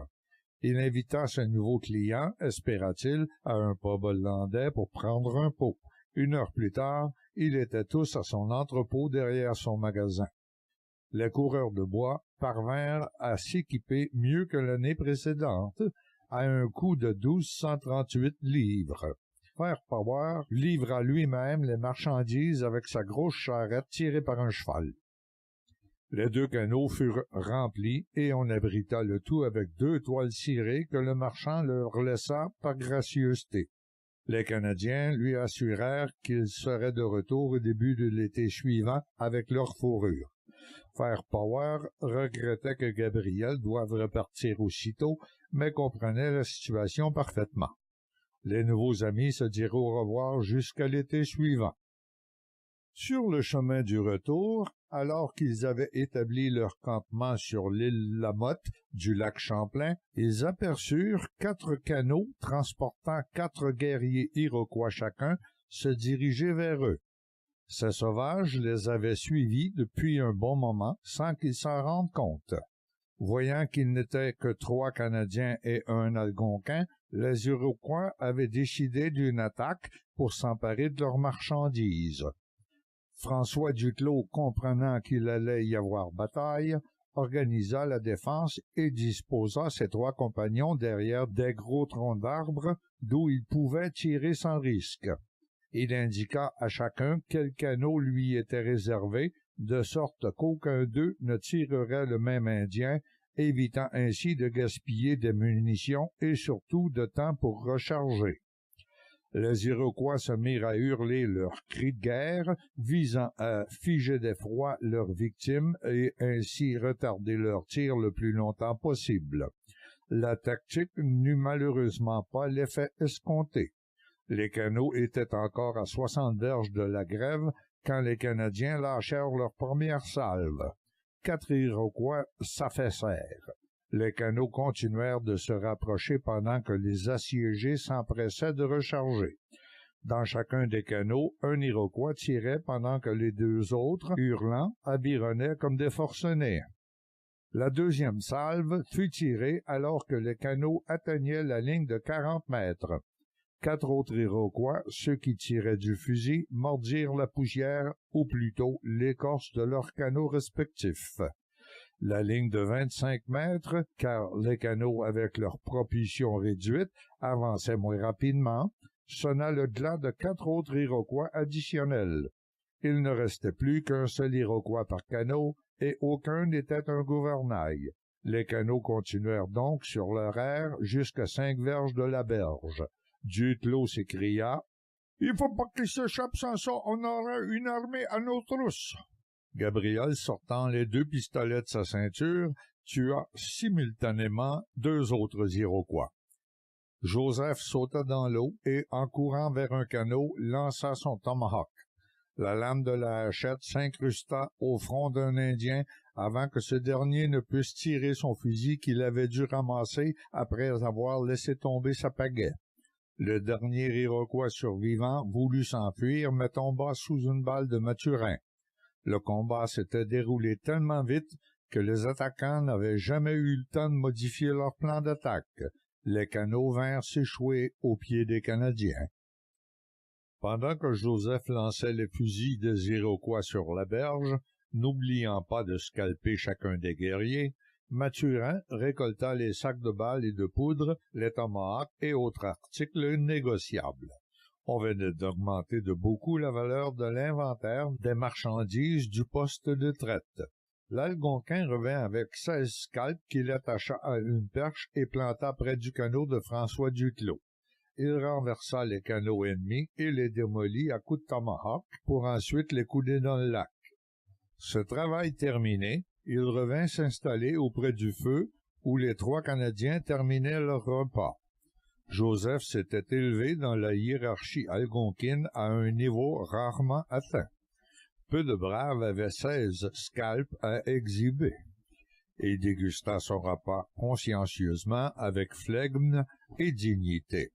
Il invita ses nouveaux clients, espéra-t-il, à un pub hollandais pour prendre un pot. 1 heure plus tard, ils étaient tous à son entrepôt derrière son magasin. Les coureurs de bois parvinrent à s'équiper mieux que l'année précédente, à un coût de 1238 livres. Firepower livra lui-même les marchandises avec sa grosse charrette tirée par un cheval. Les 2 canots furent remplis et on abrita le tout avec 2 toiles cirées que le marchand leur laissa par gracieuseté. Les Canadiens lui assurèrent qu'ils seraient de retour au début de l'été suivant avec leur fourrure. Firepower regrettait que Gabriel doive repartir aussitôt, mais comprenait la situation parfaitement. Les nouveaux amis se dirent au revoir jusqu'à l'été suivant. Sur le chemin du retour, alors qu'ils avaient établi leur campement sur l'île Lamotte du lac Champlain, ils aperçurent 4 canots transportant 4 guerriers iroquois chacun se diriger vers eux. Ces sauvages les avaient suivis depuis un bon moment sans qu'ils s'en rendent compte. Voyant qu'ils n'étaient que 3 Canadiens et un Algonquin, les Iroquois avaient décidé d'une attaque pour s'emparer de leurs marchandises. François Duclos, comprenant qu'il allait y avoir bataille, organisa la défense et disposa ses 3 compagnons derrière des gros troncs d'arbres d'où ils pouvaient tirer sans risque. Il indiqua à chacun quel canot lui était réservé, de sorte qu'aucun d'eux ne tirerait le même Indien, évitant ainsi de gaspiller des munitions et surtout de temps pour recharger. Les Iroquois se mirent à hurler leurs cris de guerre, visant à figer d'effroi leurs victimes et ainsi retarder leur tir le plus longtemps possible. La tactique n'eut malheureusement pas l'effet escompté. Les canots étaient encore à 60 verges de la grève quand les Canadiens lâchèrent leur première salve. 4 Iroquois s'affaissèrent. Les canots continuèrent de se rapprocher pendant que les assiégés s'empressaient de recharger. Dans chacun des canots, un Iroquois tirait pendant que les 2 autres, hurlant, avironnaient comme des forcenés. La deuxième salve fut tirée alors que les canots atteignaient la ligne de 40 mètres. 4 autres Iroquois, ceux qui tiraient du fusil, mordirent la poussière, ou plutôt l'écorce de leurs canots respectifs. La ligne de 25 mètres, car les canots avec leur propulsion réduite avançaient moins rapidement, sonna le glas de 4 autres Iroquois additionnels. Il ne restait plus qu'un seul Iroquois par canot, et aucun n'était un gouvernail. Les canots continuèrent donc sur leur aire jusqu'à 5 verges de la berge. Duclos s'écria « Il faut pas qu'ils s'échappent, sans ça, on aurait une armée à nos trousses. » Gabriel, sortant les 2 pistolets de sa ceinture, tua simultanément 2 autres Iroquois. Joseph sauta dans l'eau et, en courant vers un canot, lança son tomahawk. La lame de la hachette s'incrusta au front d'un Indien avant que ce dernier ne puisse tirer son fusil qu'il avait dû ramasser après avoir laissé tomber sa pagaie. Le dernier Iroquois survivant voulut s'enfuir, mais tomba sous une balle de Mathurin. Le combat s'était déroulé tellement vite que les attaquants n'avaient jamais eu le temps de modifier leur plan d'attaque. Les canots vinrent s'échouer aux pieds des Canadiens. Pendant que Joseph lançait les fusils des Iroquois sur la berge, n'oubliant pas de scalper chacun des guerriers, Mathurin récolta les sacs de balles et de poudre, les tomahawks et autres articles négociables. On venait d'augmenter de beaucoup la valeur de l'inventaire des marchandises du poste de traite. L'Algonquin revint avec 16 scalps qu'il attacha à une perche et planta près du canot de François Duclos. Il renversa les canots ennemis et les démolit à coups de tomahawk pour ensuite les couler dans le lac. Ce travail terminé, il revint s'installer auprès du feu où les 3 Canadiens terminaient leur repas. Joseph s'était élevé dans la hiérarchie algonquine à un niveau rarement atteint. Peu de braves avaient 16 scalps à exhiber. Il dégusta son repas consciencieusement avec flegme et dignité.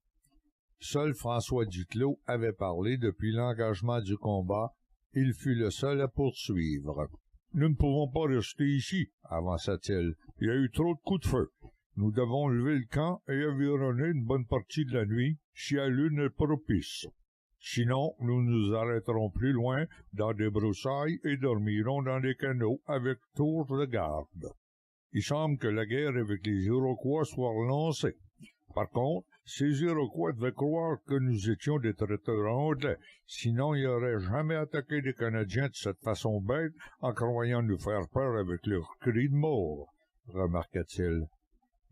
Seul François Duclos avait parlé depuis l'engagement du combat. Il fut le seul à poursuivre. « Nous ne pouvons pas rester ici, » avança-t-il. « Il y a eu trop de coups de feu. Nous devons lever le camp et avironner une bonne partie de la nuit, si la lune est propice. Sinon, nous nous arrêterons plus loin dans des broussailles et dormirons dans des canots avec tour de garde. Il semble que la guerre avec les Iroquois soit relancée. Par contre, ces Iroquois devaient croire que nous étions des traiteurs anglais, sinon ils n'auraient jamais attaqué les Canadiens de cette façon bête en croyant nous faire peur avec leurs cris de mort, remarqua-t-il.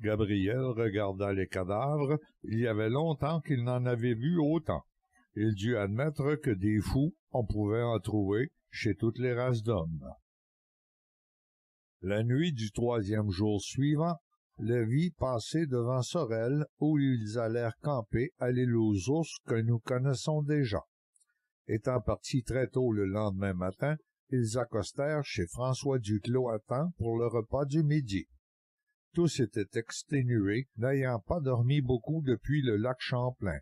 Gabriel regarda les cadavres. Il y avait longtemps qu'il n'en avait vu autant. Il dut admettre que des fous, on pouvait en trouver chez toutes les races d'hommes. La nuit du 3e jour suivant, le vit passer devant Sorel, où ils allèrent camper à l'île aux ours que nous connaissons déjà. Étant partis très tôt le lendemain matin, ils accostèrent chez François Duclos à temps pour le repas du midi. Tous étaient exténués, n'ayant pas dormi beaucoup depuis le lac Champlain.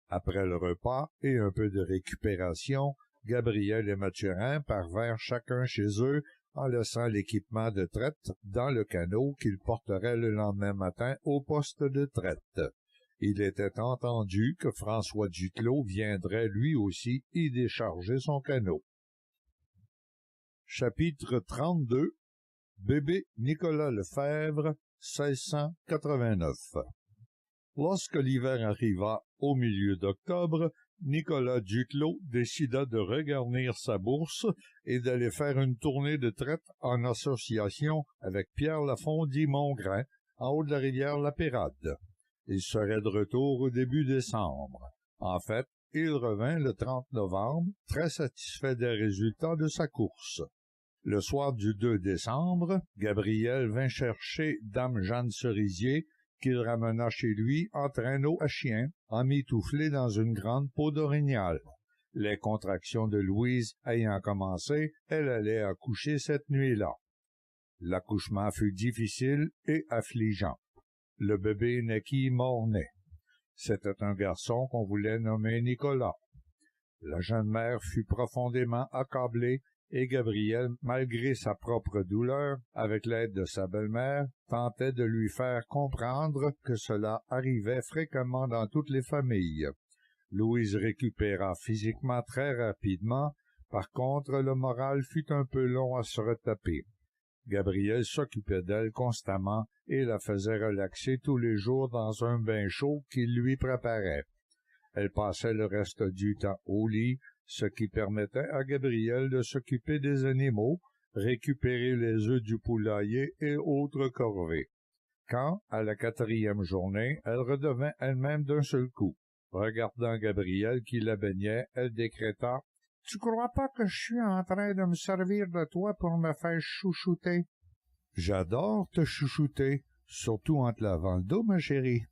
Après le repas et un peu de récupération, Gabriel et Mathurin parvinrent chacun chez eux en laissant l'équipement de traite dans le canot qu'ils porteraient le lendemain matin au poste de traite. Il était entendu que François Duclos viendrait lui aussi y décharger son canot. Chapitre 32. Bébé Nicolas Lefebvre, 1689. Lorsque l'hiver arriva au milieu d'octobre, Nicolas Duclos décida de regarnir sa bourse et d'aller faire une tournée de traite en association avec Pierre Lafond dit Mongrain, en haut de la rivière La Pérade. Il serait de retour au début décembre. En fait, il revint le 30 novembre, très satisfait des résultats de sa course. Le soir du 2 décembre, Gabriel vint chercher Dame Jeanne Cerisier, qu'il ramena chez lui en traîneau à chien, emmitouflé dans une grande peau d'orignal. Les contractions de Louise ayant commencé, elle allait accoucher cette nuit-là. L'accouchement fut difficile et affligeant. Le bébé naquit mort-né. C'était un garçon qu'on voulait nommer Nicolas. La jeune mère fut profondément accablée et Gabriel, malgré sa propre douleur, avec l'aide de sa belle-mère, tentait de lui faire comprendre que cela arrivait fréquemment dans toutes les familles. Louise récupéra physiquement très rapidement, par contre le moral fut un peu long à se retaper. Gabriel s'occupait d'elle constamment et la faisait relaxer tous les jours dans un bain chaud qu'il lui préparait. Elle passait le reste du temps au lit, ce qui permettait à Gabriel de s'occuper des animaux, récupérer les œufs du poulailler et autres corvées. Quand, à la 4e journée, elle redevint elle-même d'un seul coup. Regardant Gabriel qui la baignait, elle décréta « Tu crois pas que je suis en train de me servir de toi pour me faire chouchouter? »« J'adore te chouchouter, surtout en te lavant le dos, ma chérie. »«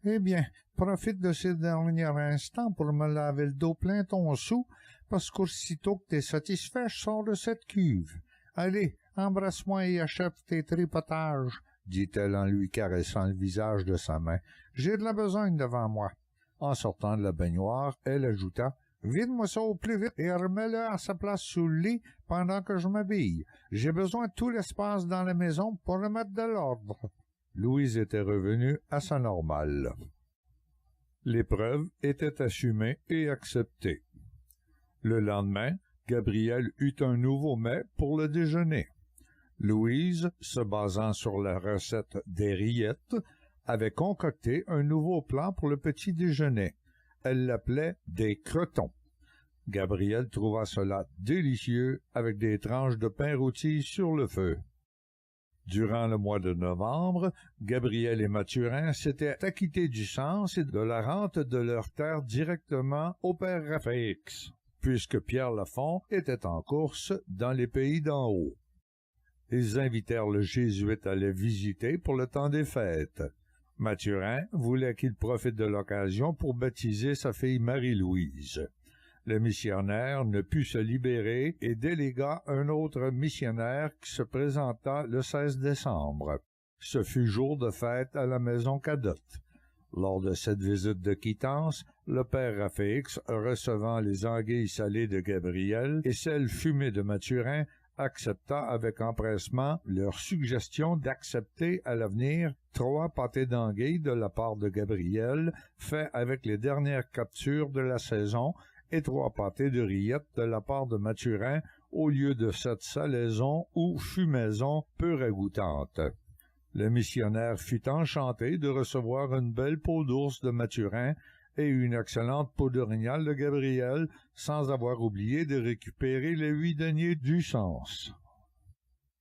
Eh bien, profite de ces derniers instants pour me laver le dos plein ton sou, parce qu'aussitôt que t'es satisfait, je sors de cette cuve. Allez, embrasse-moi et achète tes tripotages, dit-elle en lui caressant le visage de sa main. J'ai de la besogne devant moi. En sortant de la baignoire, elle ajouta « Vide-moi ça au plus vite et remets-le à sa place sous le lit pendant que je m'habille. J'ai besoin de tout l'espace dans la maison pour remettre de l'ordre. » Louise était revenue à sa normale. L'épreuve était assumée et acceptée. Le lendemain, Gabriel eut un nouveau mets pour le déjeuner. Louise, se basant sur la recette des rillettes, avait concocté un nouveau plan pour le petit déjeuner. Elle l'appelait des crotons. Gabriel trouva cela délicieux avec des tranches de pain rôti sur le feu. Durant le mois de novembre, Gabriel et Mathurin s'étaient acquittés du cens et de la rente de leurs terres directement au père Raphaëx, puisque Pierre Lafond était en course dans les pays d'en haut. Ils invitèrent le jésuite à les visiter pour le temps des fêtes. Mathurin voulait qu'il profite de l'occasion pour baptiser sa fille Marie-Louise. Le missionnaire ne put se libérer et délégua un autre missionnaire qui se présenta le 16 décembre. Ce fut jour de fête à la maison Cadotte. Lors de cette visite de quittance, le père Raphaëx, recevant les anguilles salées de Gabriel et celles fumées de Mathurin, accepta avec empressement leur suggestion d'accepter à l'avenir 3 pâtés d'anguilles de la part de Gabriel, faits avec les dernières captures de la saison, et 3 pâtés de rillettes de la part de Mathurin, au lieu de cette salaison ou fumaison peu ragoûtante. Le missionnaire fut enchanté de recevoir une belle peau d'ours de Mathurin et une excellente peau d'orignal de Gabriel, sans avoir oublié de récupérer les 8 deniers du cens.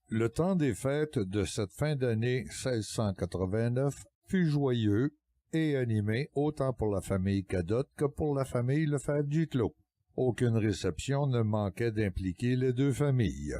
Le temps des fêtes de cette fin d'année 1689 fut joyeux et animé autant pour la famille Cadotte que pour la famille Lefebvre-Duclos. Aucune réception ne manquait d'impliquer les 2 familles,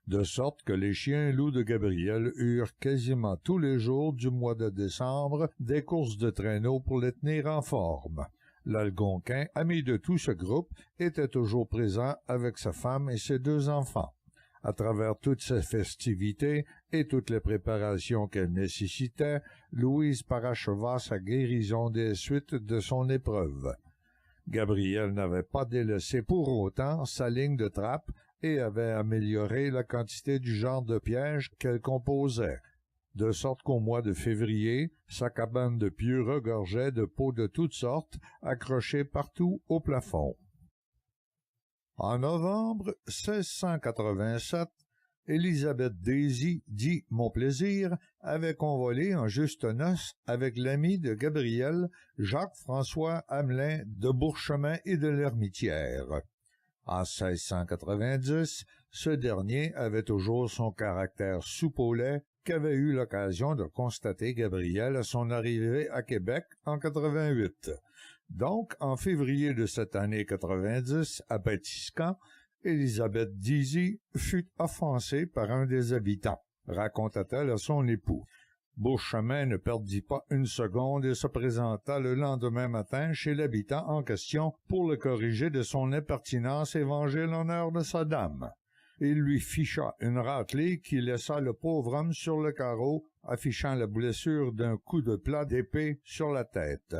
de sorte que les chiens loups de Gabriel eurent quasiment tous les jours du mois de décembre des courses de traîneau pour les tenir en forme. L'Algonquin, ami de tout ce groupe, était toujours présent avec sa femme et ses 2 enfants. À travers toutes ces festivités et toutes les préparations qu'elles nécessitaient, Louise paracheva sa guérison des suites de son épreuve. Gabriel n'avait pas délaissé pour autant sa ligne de trappe et avait amélioré la quantité du genre de piège qu'elle composait, de sorte qu'au mois de février, sa cabane de pieux regorgeait de pots de toutes sortes, accrochés partout au plafond. En novembre 1687, Elizabeth Daisy, dit Monplaisir, avait convolé en juste noces avec l'ami de Gabriel, Jacques-François Hamelin de Bourchemin et de l'Hermitière. En 1690, ce dernier avait toujours son caractère soupe au lait qu'avait eu l'occasion de constater Gabriel à son arrivée à Québec en 88. Donc, en février de cette année 90, à Batiscan, Elizabeth Daisy fut offensée par un des habitants, raconta-t-elle à son époux. Bourchemin ne perdit pas une seconde et se présenta le lendemain matin chez l'habitant en question pour le corriger de son impertinence et venger l'honneur de sa dame. Il lui ficha une raclée qui laissa le pauvre homme sur le carreau, affichant la blessure d'un coup de plat d'épée sur la tête.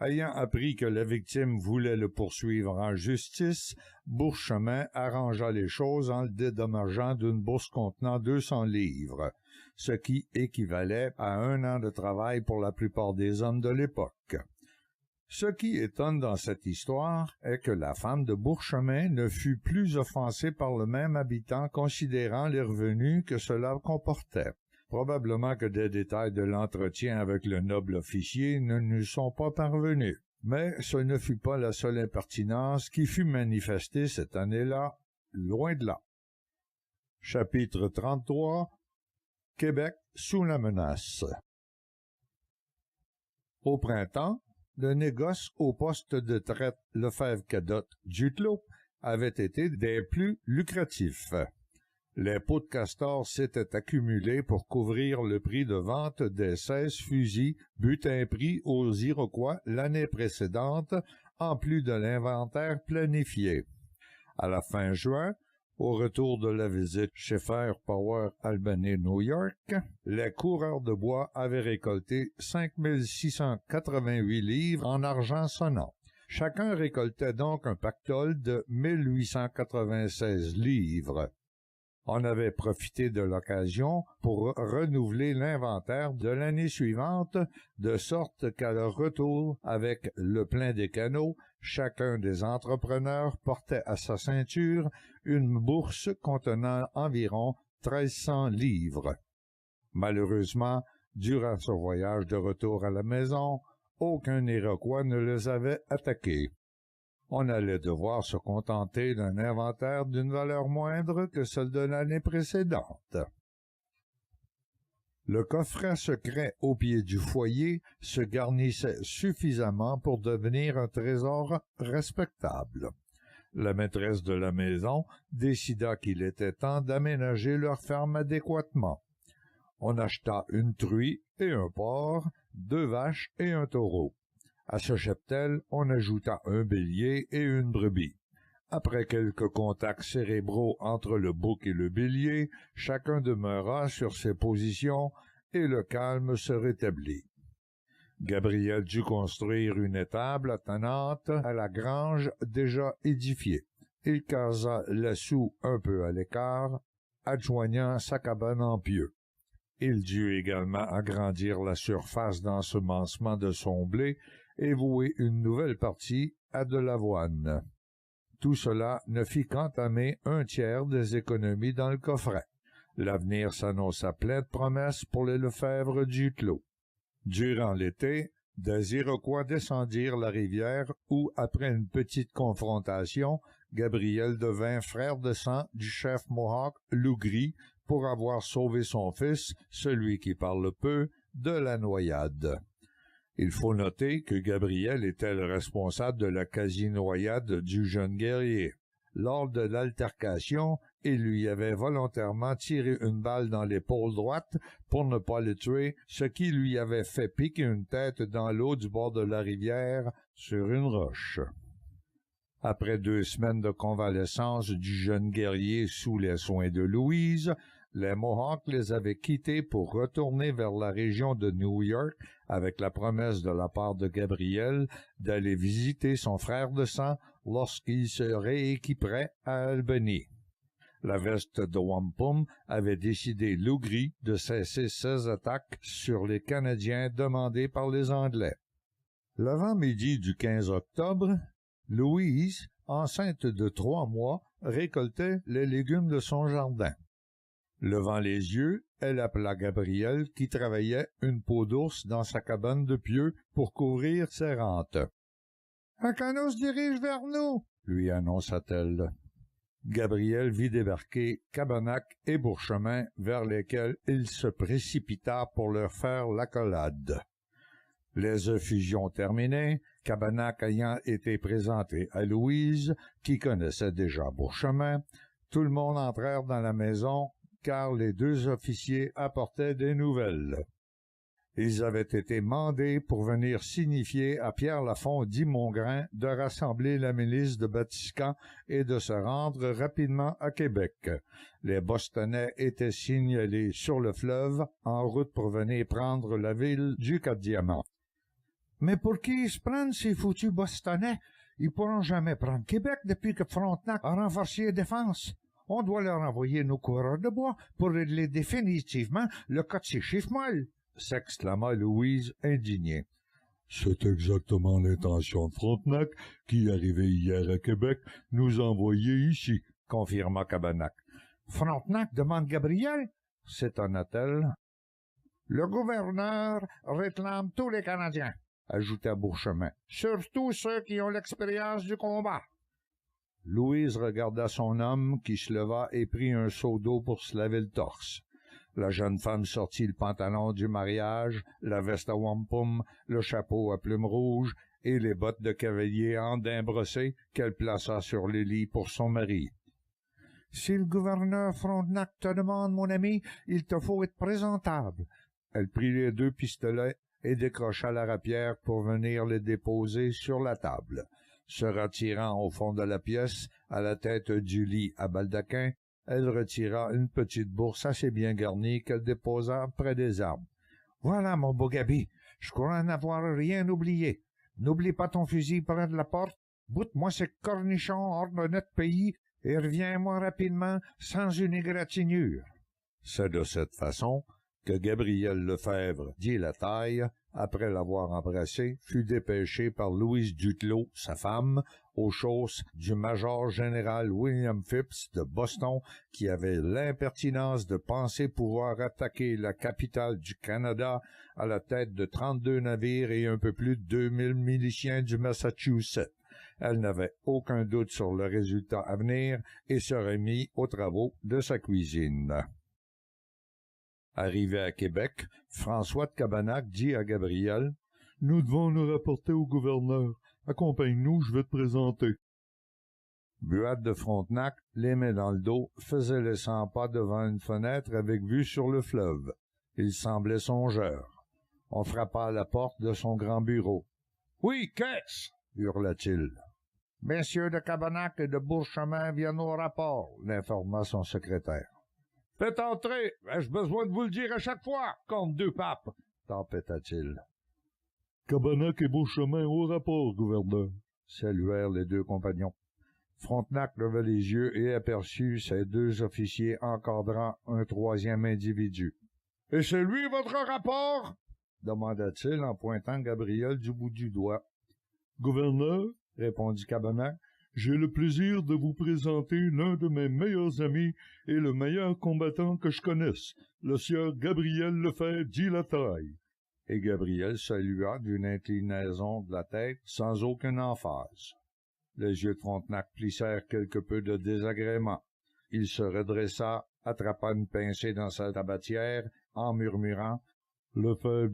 Ayant appris que la victime voulait le poursuivre en justice, Bourchemin arrangea les choses en le dédommageant d'une bourse contenant 200 livres, ce qui équivalait à 1 an de travail pour la plupart des hommes de l'époque. Ce qui étonne dans cette histoire est que la femme de Bourchemin ne fut plus offensée par le même habitant considérant les revenus que cela comportait. Probablement que des détails de l'entretien avec le noble officier ne nous sont pas parvenus. Mais ce ne fut pas la seule impertinence qui fut manifestée cette année-là, loin de là. Chapitre 33. Québec sous la menace. Au printemps, le négoce au poste de traite Lefebvre-Cadotte-Duclos avait été des plus lucratifs. Les pots de castor s'étaient accumulés pour couvrir le prix de vente des 16 fusils butin pris aux Iroquois l'année précédente, en plus de l'inventaire planifié. À la fin juin, au retour de la visite chez Fair Power Albany, New York, les coureurs de bois avaient récolté 5 688 livres en argent sonnant. Chacun récoltait donc un pactole de 1896 livres. On avait profité de l'occasion pour renouveler l'inventaire de l'année suivante, de sorte qu'à leur retour avec le plein des canaux, chacun des entrepreneurs portait à sa ceinture une bourse contenant environ 1300 livres. Malheureusement, durant ce voyage de retour à la maison, aucun Iroquois ne les avait attaqués. On allait devoir se contenter d'un inventaire d'une valeur moindre que celle de l'année précédente. Le coffret secret au pied du foyer se garnissait suffisamment pour devenir un trésor respectable. La maîtresse de la maison décida qu'il était temps d'aménager leur ferme adéquatement. On acheta une truie et un porc, 2 vaches et un taureau. À ce cheptel, on ajouta un bélier et une brebis. Après quelques contacts cérébraux entre le bouc et le bélier, chacun demeura sur ses positions et le calme se rétablit. Gabriel dut construire une étable attenante à la grange déjà édifiée. Il casa Lassou un peu à l'écart, adjoignant sa cabane en pieux. Il dut également agrandir la surface d'ensemencement de son blé et vouer une nouvelle partie à de l'avoine. Tout cela ne fit qu'entamer 1/3 des économies dans le coffret. L'avenir s'annonça plein de promesses pour les Lefebvre-Duclos. Durant l'été, des Iroquois descendirent la rivière où, après une petite confrontation, Gabriel devint frère de sang du chef Mohawk Loup Gris pour avoir sauvé son fils, celui qui parle peu, de la noyade. Il faut noter que Gabriel était le responsable de la quasi-noyade du jeune guerrier. Lors de l'altercation, il lui avait volontairement tiré une balle dans l'épaule droite pour ne pas le tuer, ce qui lui avait fait piquer une tête dans l'eau du bord de la rivière sur une roche. Après 2 semaines de convalescence du jeune guerrier sous les soins de Louise, les Mohawks les avaient quittés pour retourner vers la région de New York avec la promesse de la part de Gabriel d'aller visiter son frère de sang lorsqu'il se rééquiperait à Albany. La veste de Wampum avait décidé Loup Gris de cesser ses attaques sur les Canadiens demandées par les Anglais. L'avant-midi du 15 octobre, Louise, enceinte de 3 mois, récoltait les légumes de son jardin. Levant les yeux, elle appela Gabriel qui travaillait une peau d'ours dans sa cabane de pieux pour couvrir ses rentes. « Un canot se dirige vers nous, » lui annonça-t-elle. Gabriel vit débarquer Cabanac et Bourchemin vers lesquels il se précipita pour leur faire l'accolade. Les effusions terminées, Cabanac ayant été présenté à Louise, qui connaissait déjà Bourchemin, tout le monde entrèrent dans la maison, car les deux officiers apportaient des nouvelles. Ils avaient été mandés pour venir signifier à Pierre Lafond dit Mongrain de rassembler la milice de Batiscan et de se rendre rapidement à Québec. Les Bostonnais étaient signalés sur le fleuve, en route pour venir prendre la ville du Cap-Diamant. « Mais pour qui ils se prennent, ces foutus Bostonnais? Ils pourront jamais prendre Québec depuis que Frontenac a renforcé les défenses. On doit leur envoyer nos coureurs de bois pour régler définitivement le cas de ces chiffres molles. » s'exclama Louise, indignée. « C'est exactement l'intention de Frontenac, qui, arrivé hier à Québec, nous envoyait ici, » confirma Cabanac. « Frontenac demande Gabriel? » s'étonna-t-elle. « Le gouverneur réclame tous les Canadiens, » ajouta Bourchemin, « surtout ceux qui ont l'expérience du combat. » Louise regarda son homme qui se leva et prit un seau d'eau pour se laver le torse. La jeune femme sortit le pantalon du mariage, la veste à wampum, le chapeau à plumes rouges et les bottes de cavalier en daim brossé qu'elle plaça sur le lit pour son mari. « Si le gouverneur Frontenac te demande, mon ami, il te faut être présentable. » Elle prit les deux pistolets et décrocha la rapière pour venir les déposer sur la table. Se retirant au fond de la pièce, à la tête du lit à baldaquin, elle retira une petite bourse assez bien garnie qu'elle déposa près des arbres. « Voilà, mon beau Gabi, je crois n'avoir rien oublié. N'oublie pas ton fusil près de la porte, boute-moi ces cornichons hors de notre pays et reviens-moi rapidement sans une égratignure. » C'est de cette façon que Gabriel Lefebvre, dit la taille, après l'avoir embrassé, fut dépêché par Louise Duclos, sa femme, aux chausses du major-général William Phipps de Boston, qui avait l'impertinence de penser pouvoir attaquer la capitale du Canada à la tête de 32 navires et un peu plus de 2000 miliciens du Massachusetts. Elle n'avait aucun doute sur le résultat à venir et se remit aux travaux de sa cuisine. Arrivé à Québec, François de Cabanac dit à Gabriel, « Nous devons nous rapporter au gouverneur. Accompagne-nous, je vais te présenter. » Buade de Frontenac, les mains dans le dos, faisait les 100 pas devant une fenêtre avec vue sur le fleuve. Il semblait songeur. On frappa à la porte de son grand bureau. « Oui, qu'est-ce? » hurla-t-il. « Messieurs de Cabanac et de Bourchemin viennent au rapport, » l'informa son secrétaire. « Faites entrer! Ai-je besoin de vous le dire à chaque fois, comte deux papes? » tempêta-t-il. « Cabanac et Bourchemin au rapport, gouverneur, » saluèrent les deux compagnons. Frontenac leva les yeux et aperçut ses deux officiers encadrant un troisième individu. « Et c'est lui votre rapport? » demanda-t-il en pointant Gabriel du bout du doigt. « Gouverneur, » répondit Cabanac, « j'ai le plaisir de vous présenter l'un de mes meilleurs amis et le meilleur combattant que je connaisse, le sieur Gabriel Lefebvre dit la taille. » Et Gabriel salua d'une inclinaison de la tête sans aucune emphase. Les yeux de Frontenac plissèrent quelque peu de désagrément. Il se redressa, attrapa une pincée dans sa tabatière, en murmurant « Lefebvre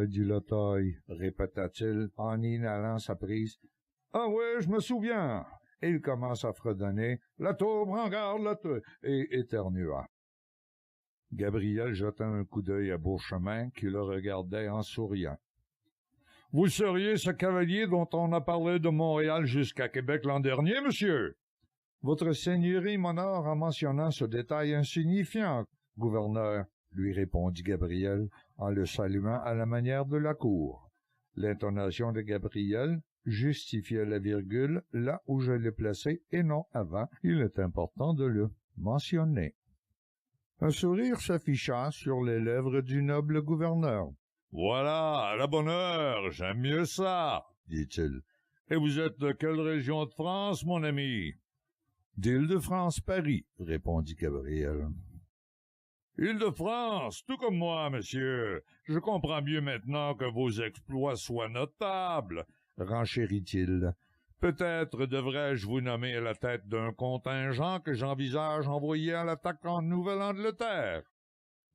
dit la taille, » répéta-t-il en inhalant sa prise. « Ah ouais, je me souviens. » Et il commence à fredonner « La tour, prends garde, la tour » et éternua. Gabriel jeta un coup d'œil à Bourchemin qui le regardait en souriant. « Vous seriez ce cavalier dont on a parlé de Montréal jusqu'à Québec l'an dernier, monsieur? »« Votre seigneurie m'honore en mentionnant ce détail insignifiant, gouverneur, » lui répondit Gabriel en le saluant à la manière de la cour. L'intonation de Gabriel justifiait la virgule là où je l'ai placée et non avant. Il est important de le mentionner. Un sourire s'afficha sur les lèvres du noble gouverneur. « Voilà, à la bonne heure, j'aime mieux ça, » dit-il. « Et vous êtes de quelle région de France, mon ami? »« D'Île-de-France, Paris, » répondit Gabriel. Île-de-France, tout comme moi, monsieur. Je comprends mieux maintenant que vos exploits soient notables, renchérit-il. Peut-être devrais-je vous nommer à la tête d'un contingent que j'envisage envoyer à l'attaque en Nouvelle-Angleterre.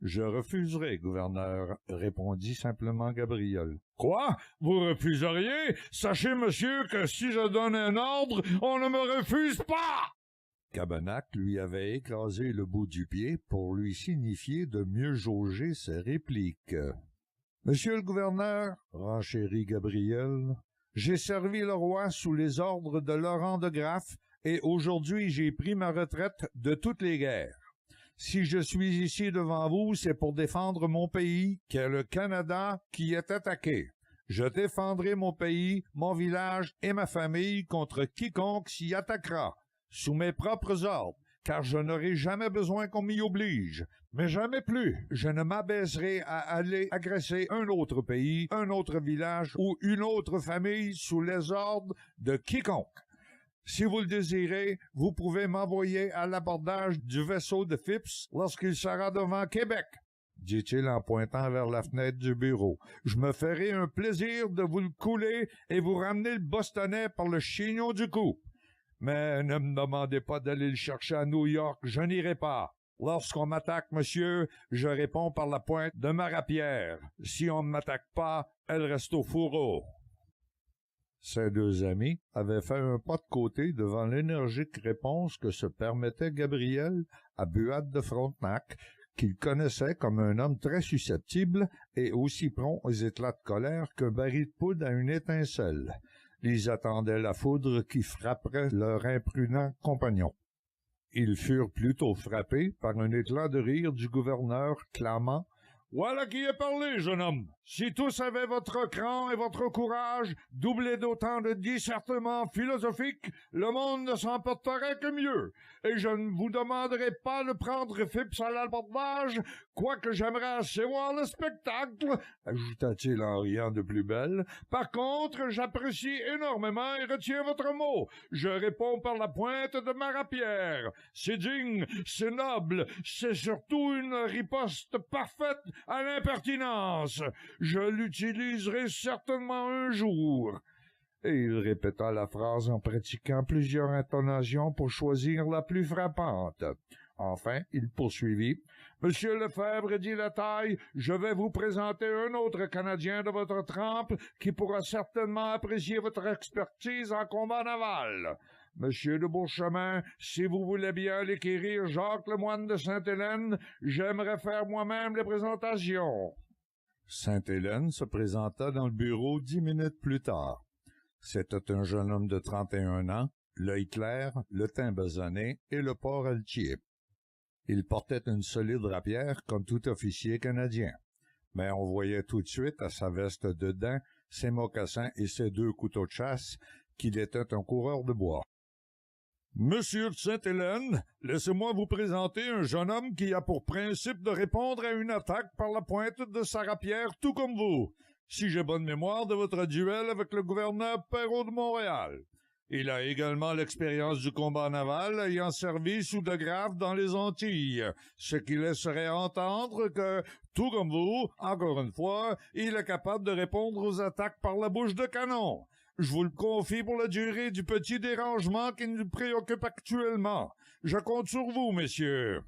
Je refuserai, gouverneur, répondit simplement Gabriel. Quoi? Vous refuseriez? Sachez, monsieur, que si je donne un ordre, on ne me refuse pas! Cabonac lui avait écrasé le bout du pied pour lui signifier de mieux jauger ses répliques. « Monsieur le gouverneur, renchérit Gabriel, j'ai servi le roi sous les ordres de Laurent de Graff et aujourd'hui j'ai pris ma retraite de toutes les guerres. Si je suis ici devant vous, c'est pour défendre mon pays, qu'est le Canada, qui est attaqué. Je défendrai mon pays, mon village et ma famille contre quiconque s'y attaquera, sous mes propres ordres, car je n'aurai jamais besoin qu'on m'y oblige. Mais jamais plus je ne m'abaisserai à aller agresser un autre pays, un autre village ou une autre famille sous les ordres de quiconque. Si vous le désirez, vous pouvez m'envoyer à l'abordage du vaisseau de Phipps lorsqu'il sera devant Québec, dit-il en pointant vers la fenêtre du bureau. Je me ferai un plaisir de vous le couler et vous ramener le Bostonais par le chignon du cou. Mais ne me demandez pas d'aller le chercher à New York, je n'irai pas. Lorsqu'on m'attaque, monsieur, je réponds par la pointe de ma rapière. Si on ne m'attaque pas, elle reste au fourreau. Ces deux amis avaient fait un pas de côté devant l'énergique réponse que se permettait Gabriel à Buade de Frontenac, qu'il connaissait comme un homme très susceptible et aussi prompt aux éclats de colère qu'un baril de poudre à une étincelle. Ils attendaient la foudre qui frapperait leur imprudent compagnon. Ils furent plutôt frappés par un éclat de rire du gouverneur clamant « Voilà qui est parlé, jeune homme! Si tous avaient votre cran et votre courage, doublés d'autant de discernement philosophique, le monde ne s'en porterait que mieux. Et je ne vous demanderai pas de prendre Phipps à l'abordage, quoique j'aimerais assez voir le spectacle, ajouta-t-il en riant de plus belle. Par contre, j'apprécie énormément et retiens votre mot. Je réponds par la pointe de ma rapière. C'est digne, c'est noble, c'est surtout une riposte parfaite à l'impertinence. Je l'utiliserai certainement un jour. » Et il répéta la phrase en pratiquant plusieurs intonations pour choisir la plus frappante. Enfin, il poursuivit. « Monsieur Lefebvre, dit la taille, je vais vous présenter un autre Canadien de votre trempe qui pourra certainement apprécier votre expertise en combat naval. Monsieur de Beauchemin, si vous voulez bien l'équérir Jacques Lemoine de Sainte-Hélène, j'aimerais faire moi-même les présentations. » Sainte-Hélène se présenta dans le bureau 10 minutes plus tard. C'était un jeune homme de 31 ans, l'œil clair, le teint besonné et le port altier. Il portait une solide rapière comme tout officier canadien, mais on voyait tout de suite à sa veste de daim, ses mocassins et ses 2 couteaux de chasse qu'il était un coureur de bois. « Monsieur de Sainte-Hélène, laissez-moi vous présenter un jeune homme qui a pour principe de répondre à une attaque par la pointe de sa rapière, tout comme vous, si j'ai bonne mémoire de votre duel avec le gouverneur Perrault de Montréal. Il a également l'expérience du combat naval, ayant servi sous de Graff dans les Antilles, ce qui laisserait entendre que, tout comme vous, encore une fois, il est capable de répondre aux attaques par la bouche de canon. Je vous le confie pour la durée du petit dérangement qui nous préoccupe actuellement. Je compte sur vous, messieurs.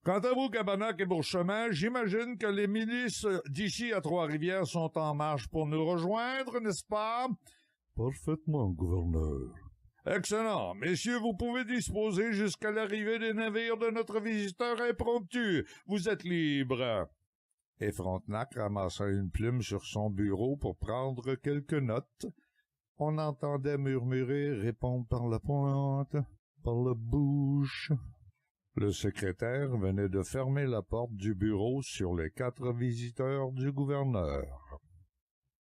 Quant à vous, Cabonac et Beauchemin, j'imagine que les milices d'ici à Trois-Rivières sont en marche pour nous rejoindre, n'est-ce pas? Parfaitement, gouverneur. Excellent. Messieurs, vous pouvez disposer jusqu'à l'arrivée des navires de notre visiteur impromptu. Vous êtes libres. Et Frontenac ramassa une plume sur son bureau pour prendre quelques notes. On entendait murmurer, répondre par la pointe, par la bouche. Le secrétaire venait de fermer la porte du bureau sur les 4 visiteurs du gouverneur.